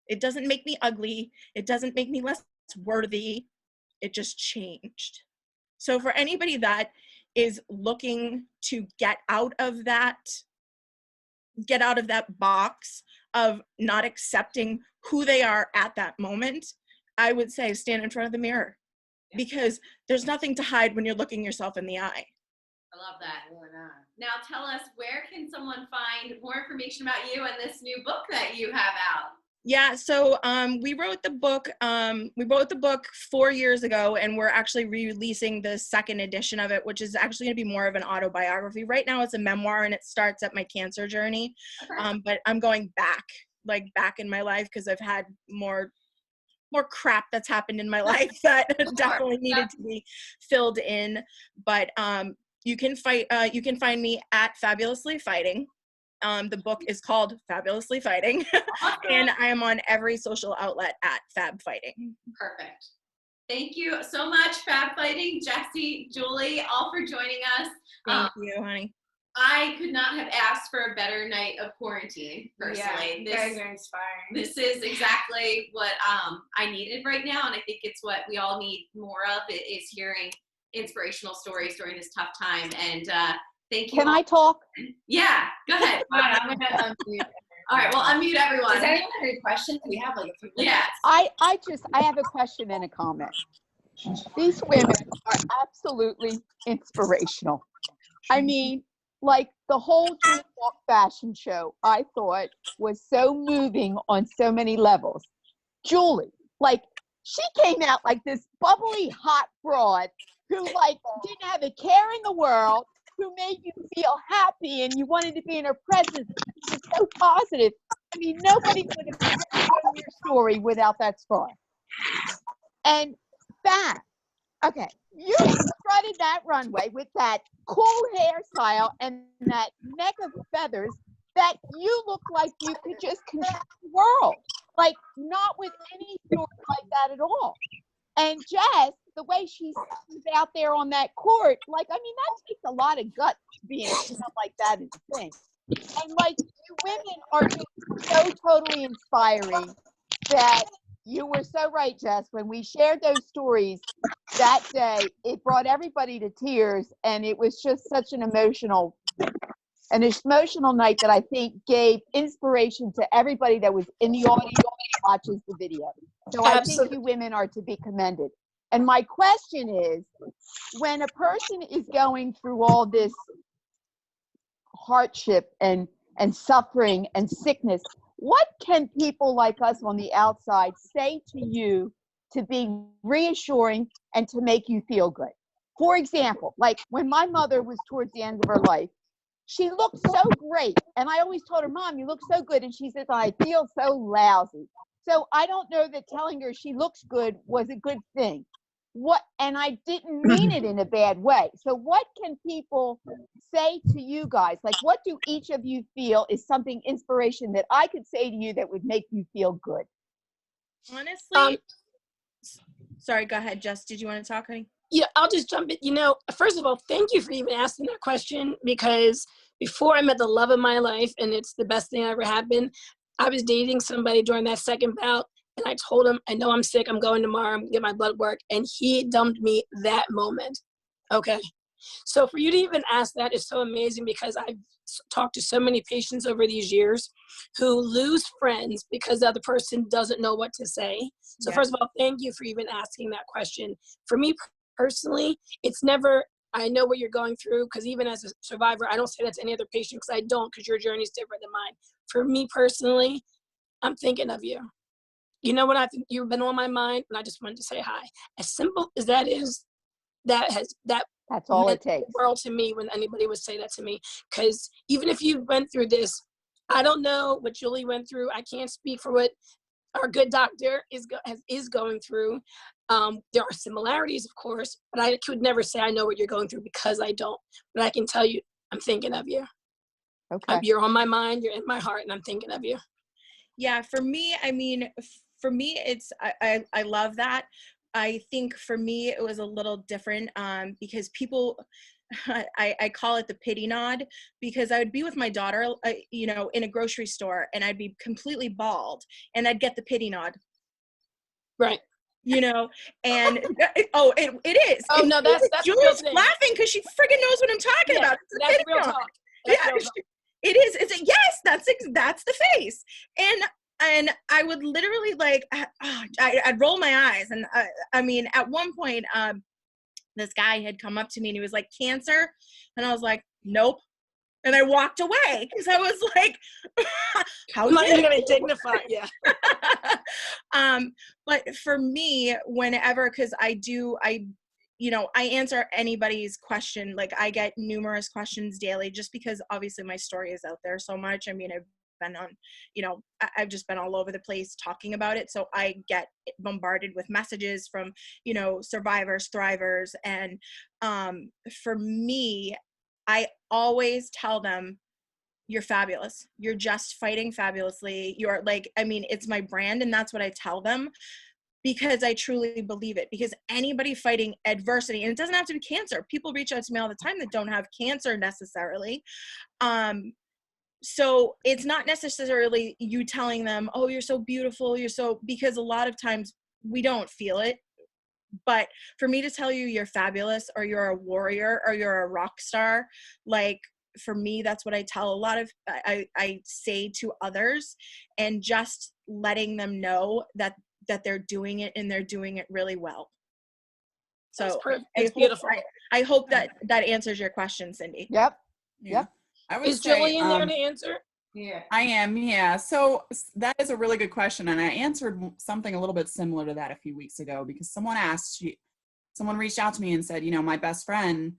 It doesn't make me ugly. It doesn't make me less worthy. It just changed. So for anybody that is looking to get out of that box of not accepting who they are at that moment, I would say stand in front of the mirror, because there's nothing to hide when you're looking yourself in the eye. I love that. Now tell us, where can someone find more information about you and this new book that you have out? Yeah, so we wrote the book 4 years ago, and we're actually releasing the second edition of it, which is actually going to be more of an autobiography. Right now it's a memoir, and it starts at my cancer journey. Okay. But I'm going back in my life, because I've had more crap that's happened in my life that definitely needed to be filled in. But you can find me at Fabulously Fighting. The book is called Fabulously Fighting. And I am on every social outlet at Fab Fighting. Perfect. Thank you so much, Fab Fighting, Jessy, Julie, all for joining us. Thank you, honey. I could not have asked for a better night of quarantine, personally. Yeah, you guys are inspiring. This is exactly what I needed right now, and I think it's what we all need more of, is hearing inspirational stories during this tough time. And thank you. Can I talk? Yeah, go ahead. All right, I'm gonna unmute. All right, well, unmute everyone. Does anyone have any questions? We have like a few minutes. Yeah. I have a question and a comment. These women are absolutely inspirational. I mean, like the whole DreamWalk fashion show, I thought was so moving on so many levels. Julie, like she came out like this bubbly hot broad who like didn't have a care in the world, who made you feel happy and you wanted to be in her presence. She was so positive. I mean, nobody would have known your story without that scar. And that, okay, you strutted that runway with that cool hairstyle and that neck of feathers that you look like you could just control the world. Like, not with any story like that at all. And Jess, the way she stands out there on that court, like, I mean, that takes a lot of guts to be in something like that and sing. And like, you women are just so totally inspiring that you were so right, Jess. When we shared those stories that day, it brought everybody to tears, and it was just such an emotional night that I think gave inspiration to everybody that was in the audience and watches the video. So I think you women are to be commended. And my question is, when a person is going through all this hardship and suffering and sickness, what can people like us on the outside say to you to be reassuring and to make you feel good? For example, like when my mother was towards the end of her life, she looked so great. And I always told her, Mom, you look so good. And she says, I feel so lousy. So I don't know that telling her she looks good was a good thing. And I didn't mean it in a bad way. So what can people say to you guys? Like, what do each of you feel is something inspiration that I could say to you that would make you feel good? Honestly, sorry, go ahead, Jess. Did you want to talk, honey? Yeah, I'll just jump in. You know, first of all, thank you for even asking that question, because before I met the love of my life, and it's the best thing that ever happened, I was dating somebody during that second bout, and I told him, I know I'm sick, I'm going tomorrow, I'm gonna get my blood work, and he dumped me that moment. Okay. So for you to even ask that is so amazing, because I've talked to so many patients over these years who lose friends because the other person doesn't know what to say. So first of all, thank you for even asking that question. For me personally, it's never, I know what you're going through, because even as a survivor, I don't say that to any other patient, because I don't, because your journey is different than mine. For me personally, I'm thinking of you. You know what, you've been on my mind, and I just wanted to say hi. As simple as that is, that's all it takes. The world to me when anybody would say that to me, because even if you went through this, I don't know what Julie went through. I can't speak for what our good doctor is going through. There are similarities, of course, but I could never say I know what you're going through, because I don't. But I can tell you, I'm thinking of you. Okay. You're on my mind, you're in my heart, and I'm thinking of you. Yeah, for me, I mean, for me, I love that. I think for me, it was a little different because people, I call it the pity nod, because I would be with my daughter, you know, in a grocery store, and I'd be completely bald, and I'd get the pity nod. Right. You know, and it is. Oh, And no, that's a real Julie's thing. laughing because she friggin' knows what I'm talking about. It's the That's pity real nod. talk. That's Yeah, real talk. it is. It's a, yes, that's the face. And I would literally like, I'd roll my eyes. And I mean, at one point, this guy had come up to me and he was like, cancer. And I was like, nope. And I walked away because I was like, how I'm not dare even gonna you? dignify. Yeah. But for me, whenever, because you know, I answer anybody's question. Like I get numerous questions daily just because obviously my story is out there so much. I mean, I've been on, you know, I've just been all over the place talking about it. So I get bombarded with messages from, you know, survivors, thrivers. And for me, I always tell them, you're fabulous. You're just fighting fabulously. You're like, I mean, it's my brand, and that's what I tell them because I truly believe it. Because anybody fighting adversity, and it doesn't have to be cancer. People reach out to me all the time that don't have cancer necessarily. So it's not necessarily you telling them, oh, you're so beautiful. You're so, because a lot of times we don't feel it. But for me to tell you you're fabulous, or you're a warrior, or you're a rock star, like for me, that's what I tell a lot of, I say to others, and just letting them know that they're doing it, and they're doing it really well. So it's beautiful. I hope that answers your question, Cindy. Yep. Yeah. Yep. I would Is say, Julie in there to answer? Yeah. I am, yeah. So that is a really good question. And I answered something a little bit similar to that a few weeks ago because someone reached out to me and said, you know, my best friend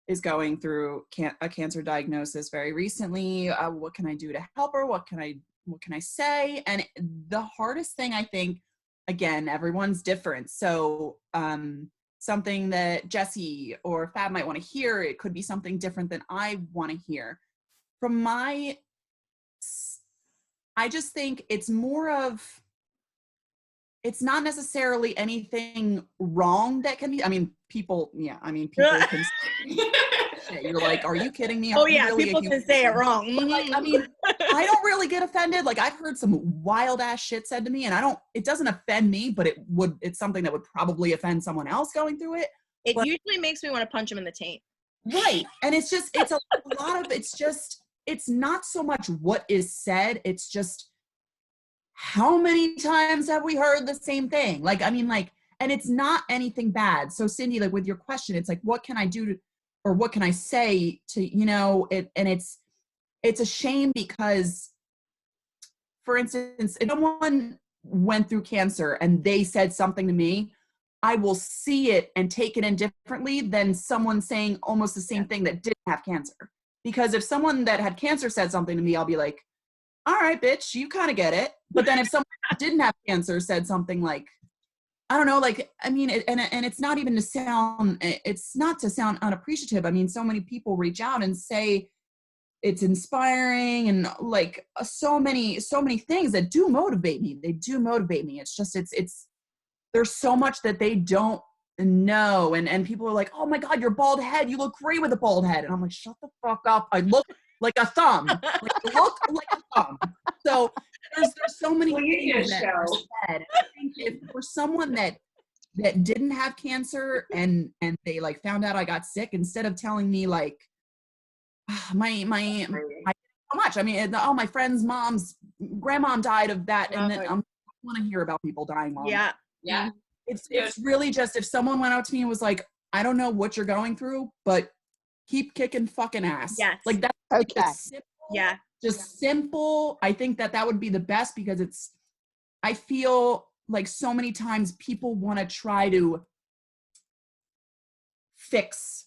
is going through a cancer diagnosis very recently. What can I do to help her? What can I say? And the hardest thing, I think, again, everyone's different. So something that Jessy or Fab might want to hear, it could be something different than I want to hear. From I just think it's more of, it's not necessarily anything wrong that can be, I mean, people can say, you're like, are you kidding me? Oh yeah, people can say it wrong. But like, I mean, I don't really get offended. Like I've heard some wild ass shit said to me, and it doesn't offend me, but it's something that would probably offend someone else going through it. It usually makes me want to punch him in the taint. Right. And it's a lot of, it's not so much what is said, it's just how many times have we heard the same thing? Like, I mean, like, and it's not anything bad. So Cindy, like with your question, it's like, what can I do or what can I say to, you know, and it's a shame because, for instance, if someone went through cancer and they said something to me, I will see it and take it in differently than someone saying almost the same thing that didn't have cancer. Because if someone that had cancer said something to me, I'll be like, all right, bitch, you kind of get it. But then if someone that didn't have cancer said something like, I don't know, like, I mean, and it's not even it's not to sound unappreciative. I mean, so many people reach out and say it's inspiring and like so many things that do motivate me. They do motivate me. It's just, there's so much that they don't know. And people are like, oh my God, your bald head. You look great with a bald head. And I'm like, shut the fuck up. I look like a thumb. Like, I look like a thumb. So there's so many things that are said. I think if for someone that didn't have cancer and they like found out I got sick, instead of telling me like, my so much. I mean, my friend's mom's grandmom died of that. And then I want to hear about people dying. Yeah. Yeah. It's really just, if someone went out to me and was like, I don't know what you're going through, but keep kicking fucking ass. Yes. Like that's Okay. simple, Yeah. just simple. I think that would be the best because I feel like so many times people want to try to fix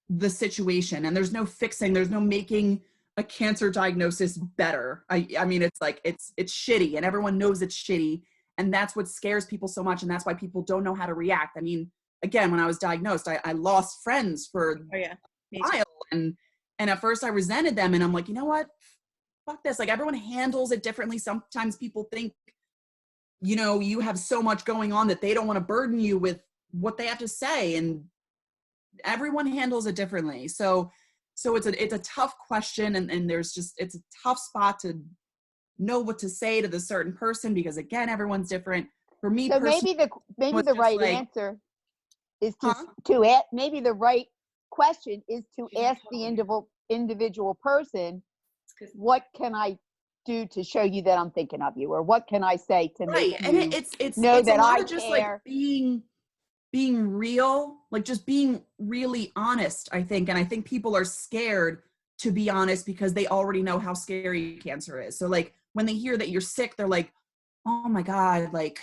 the situation, and there's no fixing, there's no making a cancer diagnosis better. I mean, it's like, it's shitty and everyone knows it's shitty. And that's what scares people so much. And that's why people don't know how to react. I mean, again, when I was diagnosed, I lost friends for a while. And at first I resented them. And I'm like, you know what? fuck this. Like, everyone handles it differently. Sometimes people think, you know, you have so much going on that they don't want to burden you with what they have to say, and everyone handles it differently. So it's a tough question, and there's just, it's a tough spot to know what to say to the certain person, because again, everyone's different. For me So personally, maybe the right answer is to ask, maybe the right question is to ask the individual person, what can I do to show you that I'm thinking of you, or what can I say to make and you it's know a that lot I of just care? like being real, like just being really honest, I think. And I think people are scared to be honest because they already know how scary cancer is. So like when they hear that you're sick, they're like, oh my God, like,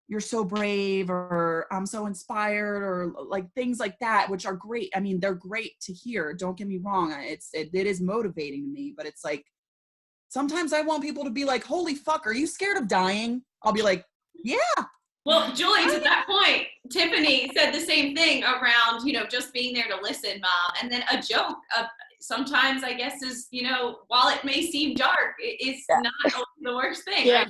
you're so brave, or I'm so inspired, or like things like that, which are great. I mean, they're great to hear. Don't get me wrong. It is motivating to me, but it's like, sometimes I want people to be like, holy fuck, are you scared of dying? I'll be like, yeah. Well, Julie, to that point, Tiffany said the same thing around, you know, just being there to listen, Mom. And then a joke sometimes, I guess, is, you know, while it may seem dark, it's not the worst thing. Yeah.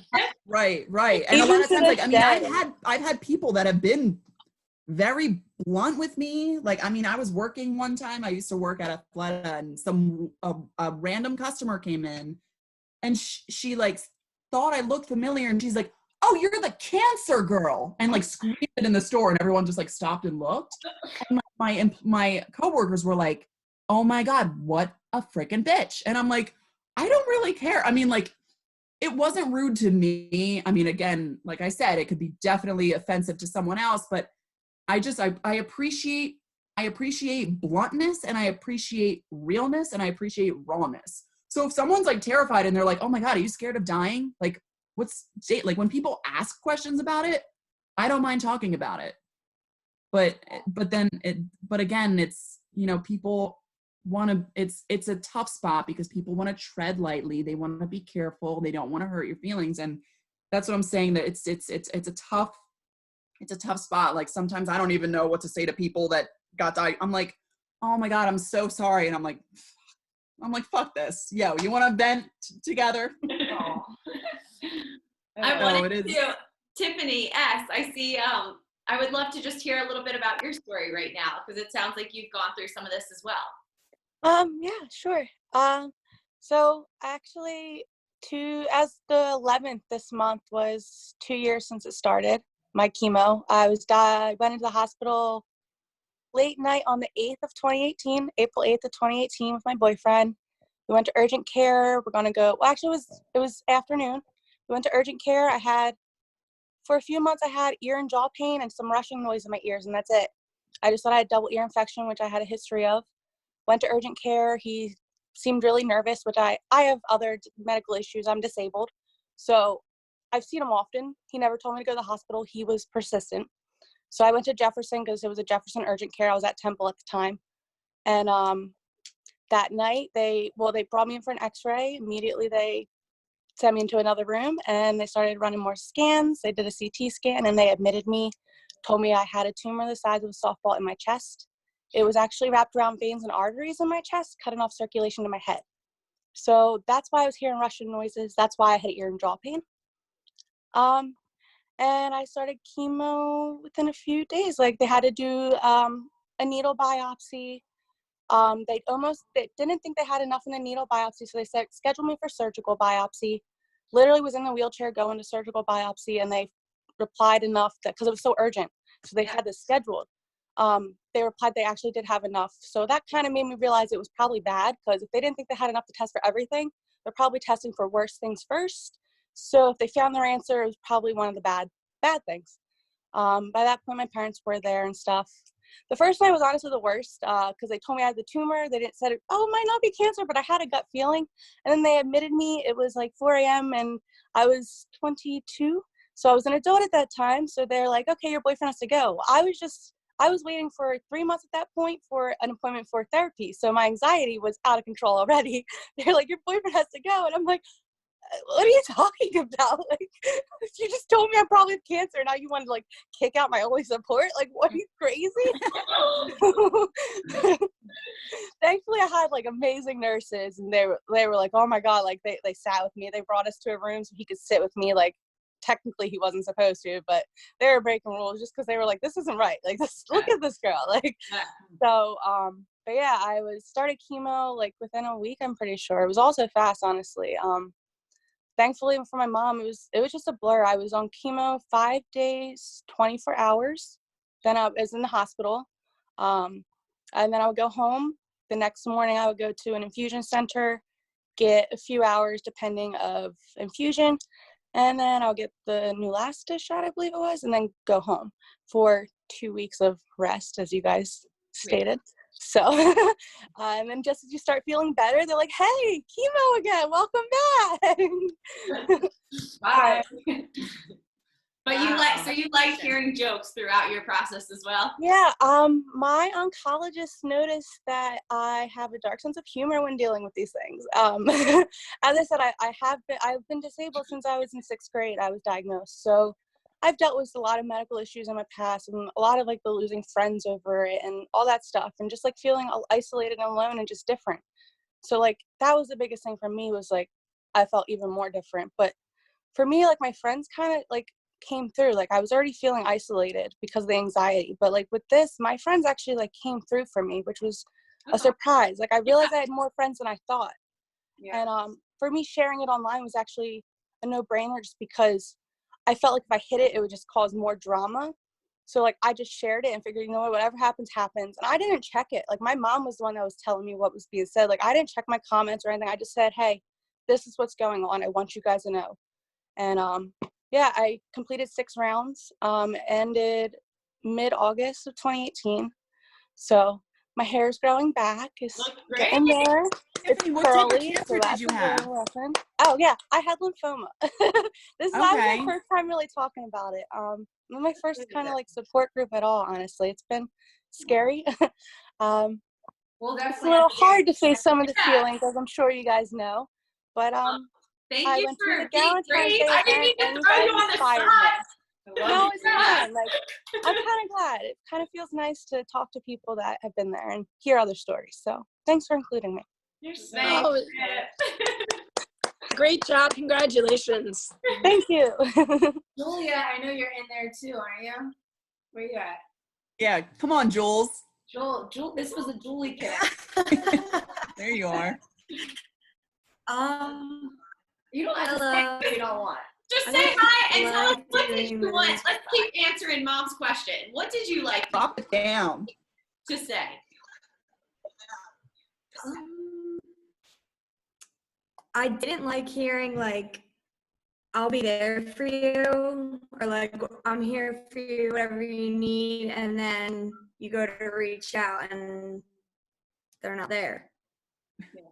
Right? Right. And Even a lot of to times, like, this I mean, day. I've had people that have been very blunt with me. Like, I mean, I was working one time, I used to work at Athleta, and a random customer came in, and she like thought I looked familiar, and she's like, oh, you're the cancer girl, and like screamed it in the store, and everyone just like stopped and looked. And my coworkers were like, oh my God, what a freaking bitch. And I'm like, I don't really care. I mean, like, it wasn't rude to me. I mean, again, like I said, it could be definitely offensive to someone else, but I appreciate bluntness, and I appreciate realness, and I appreciate rawness. So if someone's like terrified and they're like, oh my God, are you scared of dying? Like, like when people ask questions about it, I don't mind talking about it. But again, it's, you know, people want to, it's a tough spot because people want to tread lightly. They want to be careful. They don't want to hurt your feelings. And that's what I'm saying, that it's a tough spot. Like, sometimes I don't even know what to say to people that got died. I'm like, oh my God, I'm so sorry. And I'm like, fuck this. Yo, you want to vent together? I wanted to, Tiffany S., I see, I would love to just hear a little bit about your story right now, because it sounds like you've gone through some of this as well. Yeah, sure. So actually, as the 11th this month was 2 years since it started, my chemo. I went into the hospital late night on the 8th of 2018, April 8th of 2018 with my boyfriend. We went to urgent care. We're gonna go, well, actually it was afternoon. We went to urgent care. For a few months, I had ear and jaw pain and some rushing noise in my ears, and that's it. I just thought I had double ear infection, which I had a history of. Went to urgent care. He seemed really nervous, which I have other medical issues. I'm disabled. So I've seen him often. He never told me to go to the hospital. He was persistent. So I went to Jefferson because it was a Jefferson urgent care. I was at Temple at the time. And that night, they brought me in for an x-ray. Immediately, they sent me into another room, and they started running more scans. They did a CT scan, and they admitted me, told me I had a tumor the size of a softball in my chest. It was actually wrapped around veins and arteries in my chest, cutting off circulation to my head. So that's why I was hearing rushing noises. That's why I had ear and jaw pain. And I started chemo within a few days. Like, they had to do a needle biopsy. They didn't think they had enough in the needle biopsy, so they said, schedule me for surgical biopsy. Literally was in the wheelchair going to surgical biopsy, and they replied enough that, because it was so urgent, so they had this scheduled. They replied they actually did have enough. So that kind of made me realize it was probably bad, because if they didn't think they had enough to test for everything, they're probably testing for worse things first. So if they found their answer, it was probably one of the bad things. By that point, my parents were there and stuff. The first night was honestly the worst, because they told me I had the tumor. They didn't said, oh, it might not be cancer, but I had a gut feeling. And then they admitted me. It was like 4 a.m. and I was 22. So I was an adult at that time. So they're like, okay, your boyfriend has to go. I was waiting for 3 months at that point for an appointment for therapy. So my anxiety was out of control already. They're like, your boyfriend has to go. And I'm like, what are you talking about? Like, you just told me I probably have cancer. Now you want to like kick out my only support? Like, what, are you crazy? Thankfully, I had like amazing nurses, and they were like, oh my God, like they sat with me. They brought us to a room so he could sit with me. Like, technically he wasn't supposed to, but they were breaking rules just because they were like, this isn't right. Like, look at this girl. Like, so, but yeah, I started chemo like within a week, I'm pretty sure. It was also fast, honestly. Thankfully for my mom, it was just a blur. I was on chemo 5 days, 24 hours. Then I was in the hospital. And then I would go home. The next morning I would go to an infusion center, get a few hours depending of infusion. And then I'll get the Neulasta shot, I believe it was, and then go home for 2 weeks of rest, as you guys stated. So, and then just as you start feeling better, they're like, hey, chemo again, welcome back. Bye. But you like hearing jokes throughout your process as well? Yeah, my oncologist noticed that I have a dark sense of humor when dealing with these things. As I said, I've been disabled since I was in 6th grade. I was diagnosed. So I've dealt with a lot of medical issues in my past, and a lot of like the losing friends over it and all that stuff, and just like feeling isolated and alone and just different. So like that was the biggest thing for me, was like I felt even more different. But for me, like my friends kind of like came through. Like I was already feeling isolated because of the anxiety, but like with this, my friends actually like came through for me, which was a surprise. Like I realized I had more friends than I thought. And for me, sharing it online was actually a no-brainer, just because I felt like if I hid it, it would just cause more drama. So like I just shared it and figured, you know what, whatever happens, happens. And I didn't check it. Like my mom was the one that was telling me what was being said. Like I didn't check my comments or anything. I just said, hey, this is what's going on. I want you guys to know. And yeah, I completed 6 rounds, ended mid-August of 2018. So my hair is growing back. It's getting there. It's Tiffany, what type of curly, cancer so did that's you a have? good lesson. Oh yeah, I had lymphoma. That was my Okay. first time really talking about it. My first kind of like support group at all, honestly. It's been scary. Well, It's a little hard to say some of the feelings, as I'm sure you guys know. But Thank I you went to for the being Galentine's brave. Day I didn't event, mean and to you throw guys you on the inspired spot. me. No, it's fine. Like, I'm kind of glad. It kind of feels nice to talk to people that have been there and hear other stories. So thanks for including me. You're Oh, great job. Congratulations. Thank you. Julia, I know you're in there too, aren't you? Where you at? Yeah, come on, Jules. Jewel, this was a Julie kid. There you are. You don't have to say what you don't want. Just say hi and tell us what did you want. Let's keep answering Mom's question. What did you like Drop it down. to say? I didn't like hearing like, I'll be there for you, or like, I'm here for you, whatever you need, and then you go to reach out and they're not there.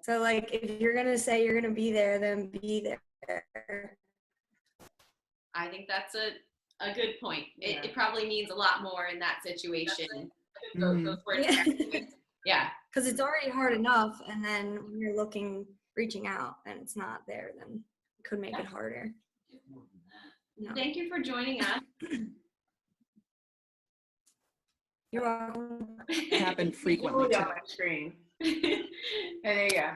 So like, if you're gonna say you're gonna be there, then be there. I think that's a good point. It probably means a lot more in that situation. Those words. Yeah. Because it's already hard enough, and then when you're reaching out, and it's not there, then it could make it harder. No. Thank you for joining us. You're welcome. It happened frequently Julia too. on my screen. And there you go.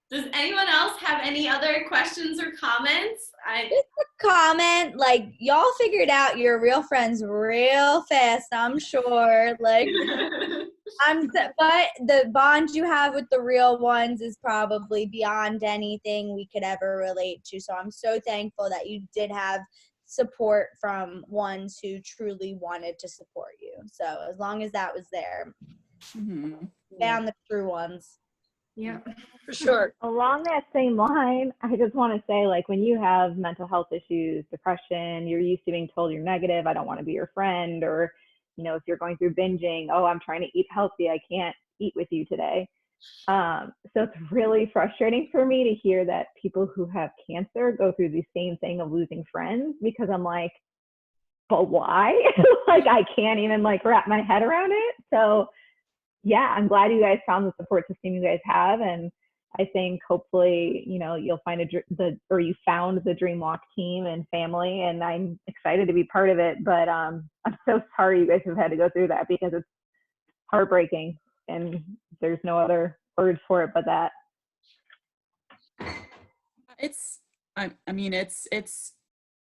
Does anyone else have any other questions or comments? Comment, like, y'all figured out your real friends real fast, I'm sure. Like, but the bond you have with the real ones is probably beyond anything we could ever relate to. So I'm so thankful that you did have support from ones who truly wanted to support you. So as long as that was there, found the true ones. Yeah, for sure. Along that same line, I just want to say, like, when you have mental health issues, depression, you're used to being told you're negative, I don't want to be your friend, or, you know, if you're going through binging, oh, I'm trying to eat healthy, I can't eat with you today. So it's really frustrating for me to hear that people who have cancer go through the same thing of losing friends, because I'm like, but why? Like, I can't even like wrap my head around it. So yeah, I'm glad you guys found the support system you guys have. And I think hopefully, you know, you'll find you found the DreamWalk team and family, and I'm excited to be part of it. But I'm so sorry you guys have had to go through that, because it's heartbreaking, and there's no other words for it but that.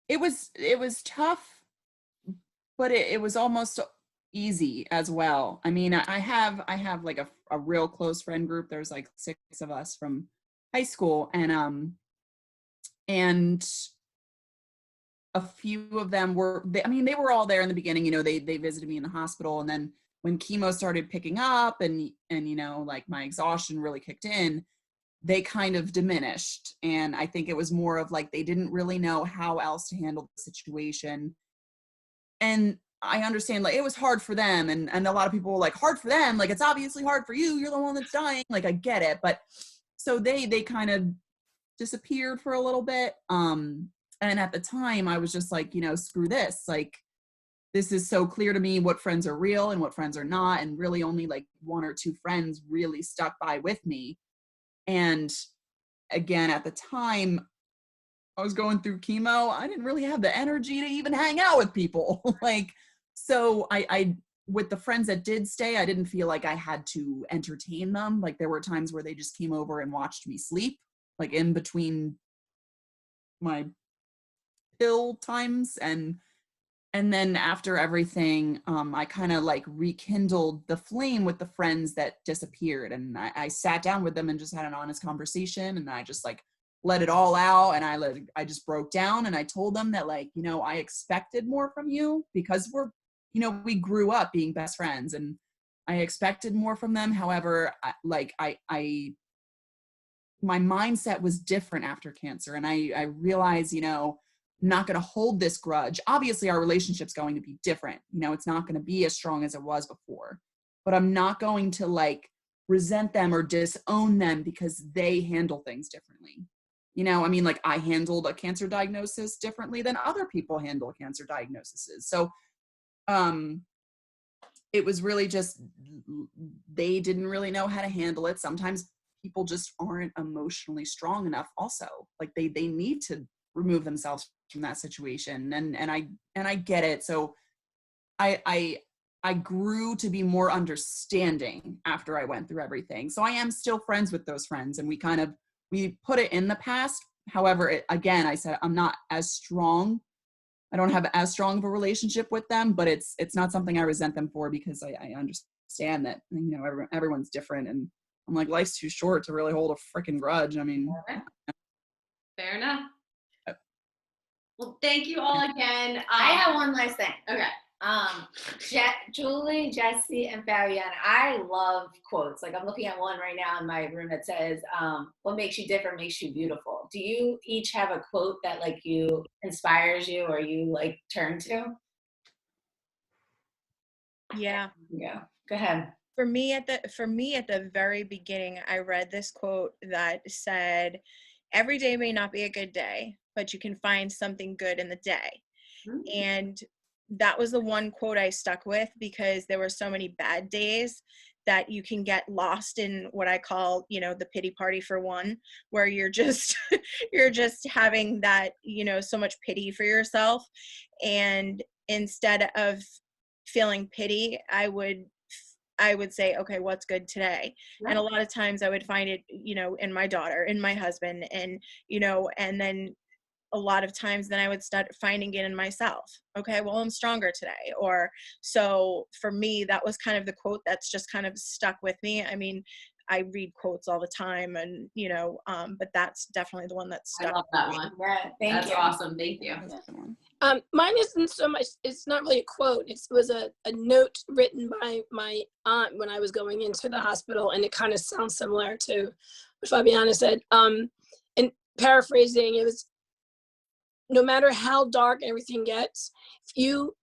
It was tough, but it was almost easy as well. I mean, I have like a real close friend group. There's like 6 of us from high school, and a few of them they were all there in the beginning. You know, they visited me in the hospital, and then when chemo started picking up and you know, like my exhaustion really kicked in, they kind of diminished. And I think it was more of like they didn't really know how else to handle the situation. And I understand, like, it was hard for them, and a lot of people were like, hard for them, like, it's obviously hard for you, you're the one that's dying. Like, I get it. But so they kind of disappeared for a little bit. And at the time I was just like, you know, screw this. Like, this is so clear to me what friends are real and what friends are not. And really only like 1 or 2 friends really stuck by with me. And again, at the time I was going through chemo, I didn't really have the energy to even hang out with people. Like, so I with the friends that did stay, I didn't feel like I had to entertain them. Like, there were times where they just came over and watched me sleep, like in between my pill times. And then after everything, I kind of like rekindled the flame with the friends that disappeared. And I sat down with them and just had an honest conversation. And I just like let it all out. And I just broke down, and I told them that, like, you know, I expected more from you, because we grew up being best friends, and I expected more from them. However, my mindset was different after cancer. And I realized, you know, I'm not going to hold this grudge. Obviously our relationship's going to be different. You know, it's not going to be as strong as it was before, but I'm not going to like resent them or disown them because they handle things differently. You know, I mean, like, I handled a cancer diagnosis differently than other people handle cancer diagnoses. So, it was really just, they didn't really know how to handle it. Sometimes people just aren't emotionally strong enough also. Like, they need to remove themselves from that situation. And I get it. So I grew to be more understanding after I went through everything. So I am still friends with those friends, and we put it in the past. However, again, I said, I'm not as strong. I don't have as strong of a relationship with them, but it's not something I resent them for, because I understand that, you know, everyone's different. And I'm like, life's too short to really hold a freaking grudge. I mean, fair enough. Well, thank you all again. I have one last thing. Okay. Julie, Jessy, and Fabianna, I love quotes. Like, I'm looking at one right now in my room that says, what makes you different makes you beautiful. Do you each have a quote that like inspires you, or you like turn to? Yeah. Go ahead. For me at the very beginning, I read this quote that said, every day may not be a good day, but you can find something good in the day. Mm-hmm. And that was the one quote I stuck with, because there were so many bad days that you can get lost in what I call, you know, the pity party for one, where you're just having that, you know, so much pity for yourself. And instead of feeling pity, I would say, okay, what's good today? Yeah. And a lot of times I would find it, you know, in my daughter, in my husband, and, you know, and then a lot of times then I would start finding it in myself. Okay, well, I'm stronger today. Or, so for me, that was kind of the quote that's just kind of stuck with me. I mean, I read quotes all the time, and, you know, but that's definitely the one that's stuck. I love that one. Yeah, that's awesome. Thank you. Mine isn't so much, it's not really a quote. It was a note written by my aunt when I was going into the hospital, and it kind of sounds similar to what Fabianna said. And paraphrasing, it was, no matter how dark everything gets, if you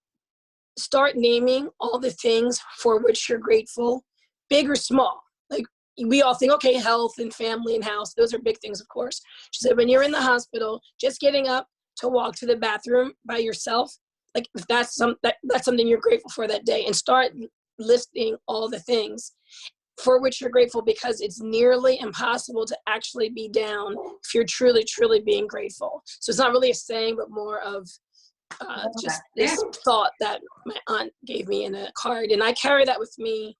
start naming all the things for which you're grateful, big or small, like we all think, okay, health and family and house, those are big things, of course. She said, when you're in the hospital, just getting up to walk to the bathroom by yourself, like if that's something you're grateful for that day, and start listing all the things. for which you're grateful, because it's nearly impossible to actually be down if you're truly, truly being grateful. So it's not really a saying, but more of just this thought that my aunt gave me in a card. And I carry that with me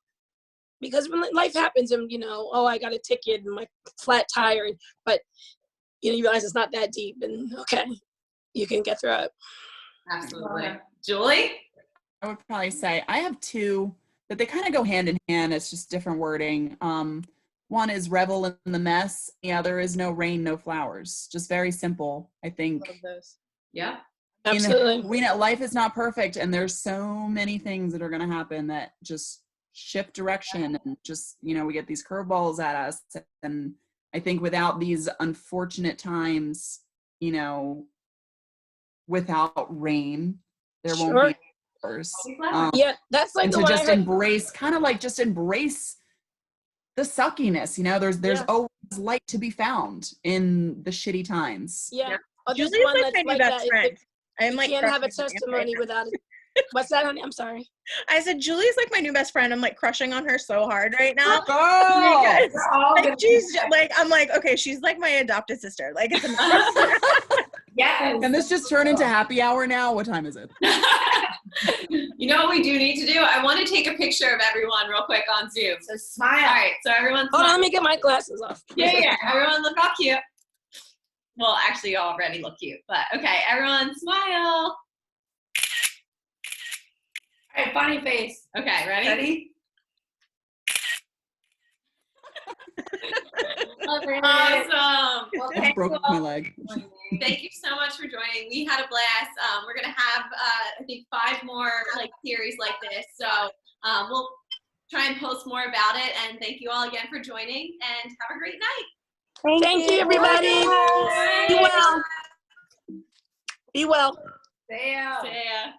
because when life happens and, you know, oh, I got a ticket and my flat tire, but you know, you realize it's not that deep and okay, you can get through it. Absolutely. Julie? I would probably say I have two that they kind of go hand in hand. It's just different wording. One is revel in the mess. The other is no rain, no flowers. Just very simple, I think. Love those. Yeah. Absolutely. We know life is not perfect, and there's so many things that are going to happen that just shift direction, and just, you know, we get these curveballs at us. And I think without these unfortunate times, you know, without rain, there won't be flowers. Yeah, that's like and the to one just I heard. embrace, kind of like just embrace the suckiness. You know, there's always light to be found in the shitty times. Yeah. Oh, Julie's one like that's my new like best that. friend. I'm You like can't have a crushing on him testimony right without it. What's that, honey? I'm sorry. I said Julie's like my new best friend. I'm like crushing on her so hard right now. Oh, Because, like, she's like, I'm like, okay, she's like my adopted sister. Like, it's Yes. Can this just turn into happy hour now? What time is it? You know what we do need to do? I want to take a picture of everyone real quick on Zoom. So smile. All right, so everyone Hold on, smile. let me get my glasses off. Yeah. Everyone look all cute. Well, actually, you already look cute, but okay. Everyone smile. All right, funny face. Okay, ready? Ready? Awesome. Well, I thank broke you my all. leg. Thank you so much for joining. We had a blast. We're gonna have I think 5 more like series like this. So we'll try and post more about it. And thank you all again for joining. And have a great night. Thank you, everybody. Bye. Be well. Be well. See ya. See ya.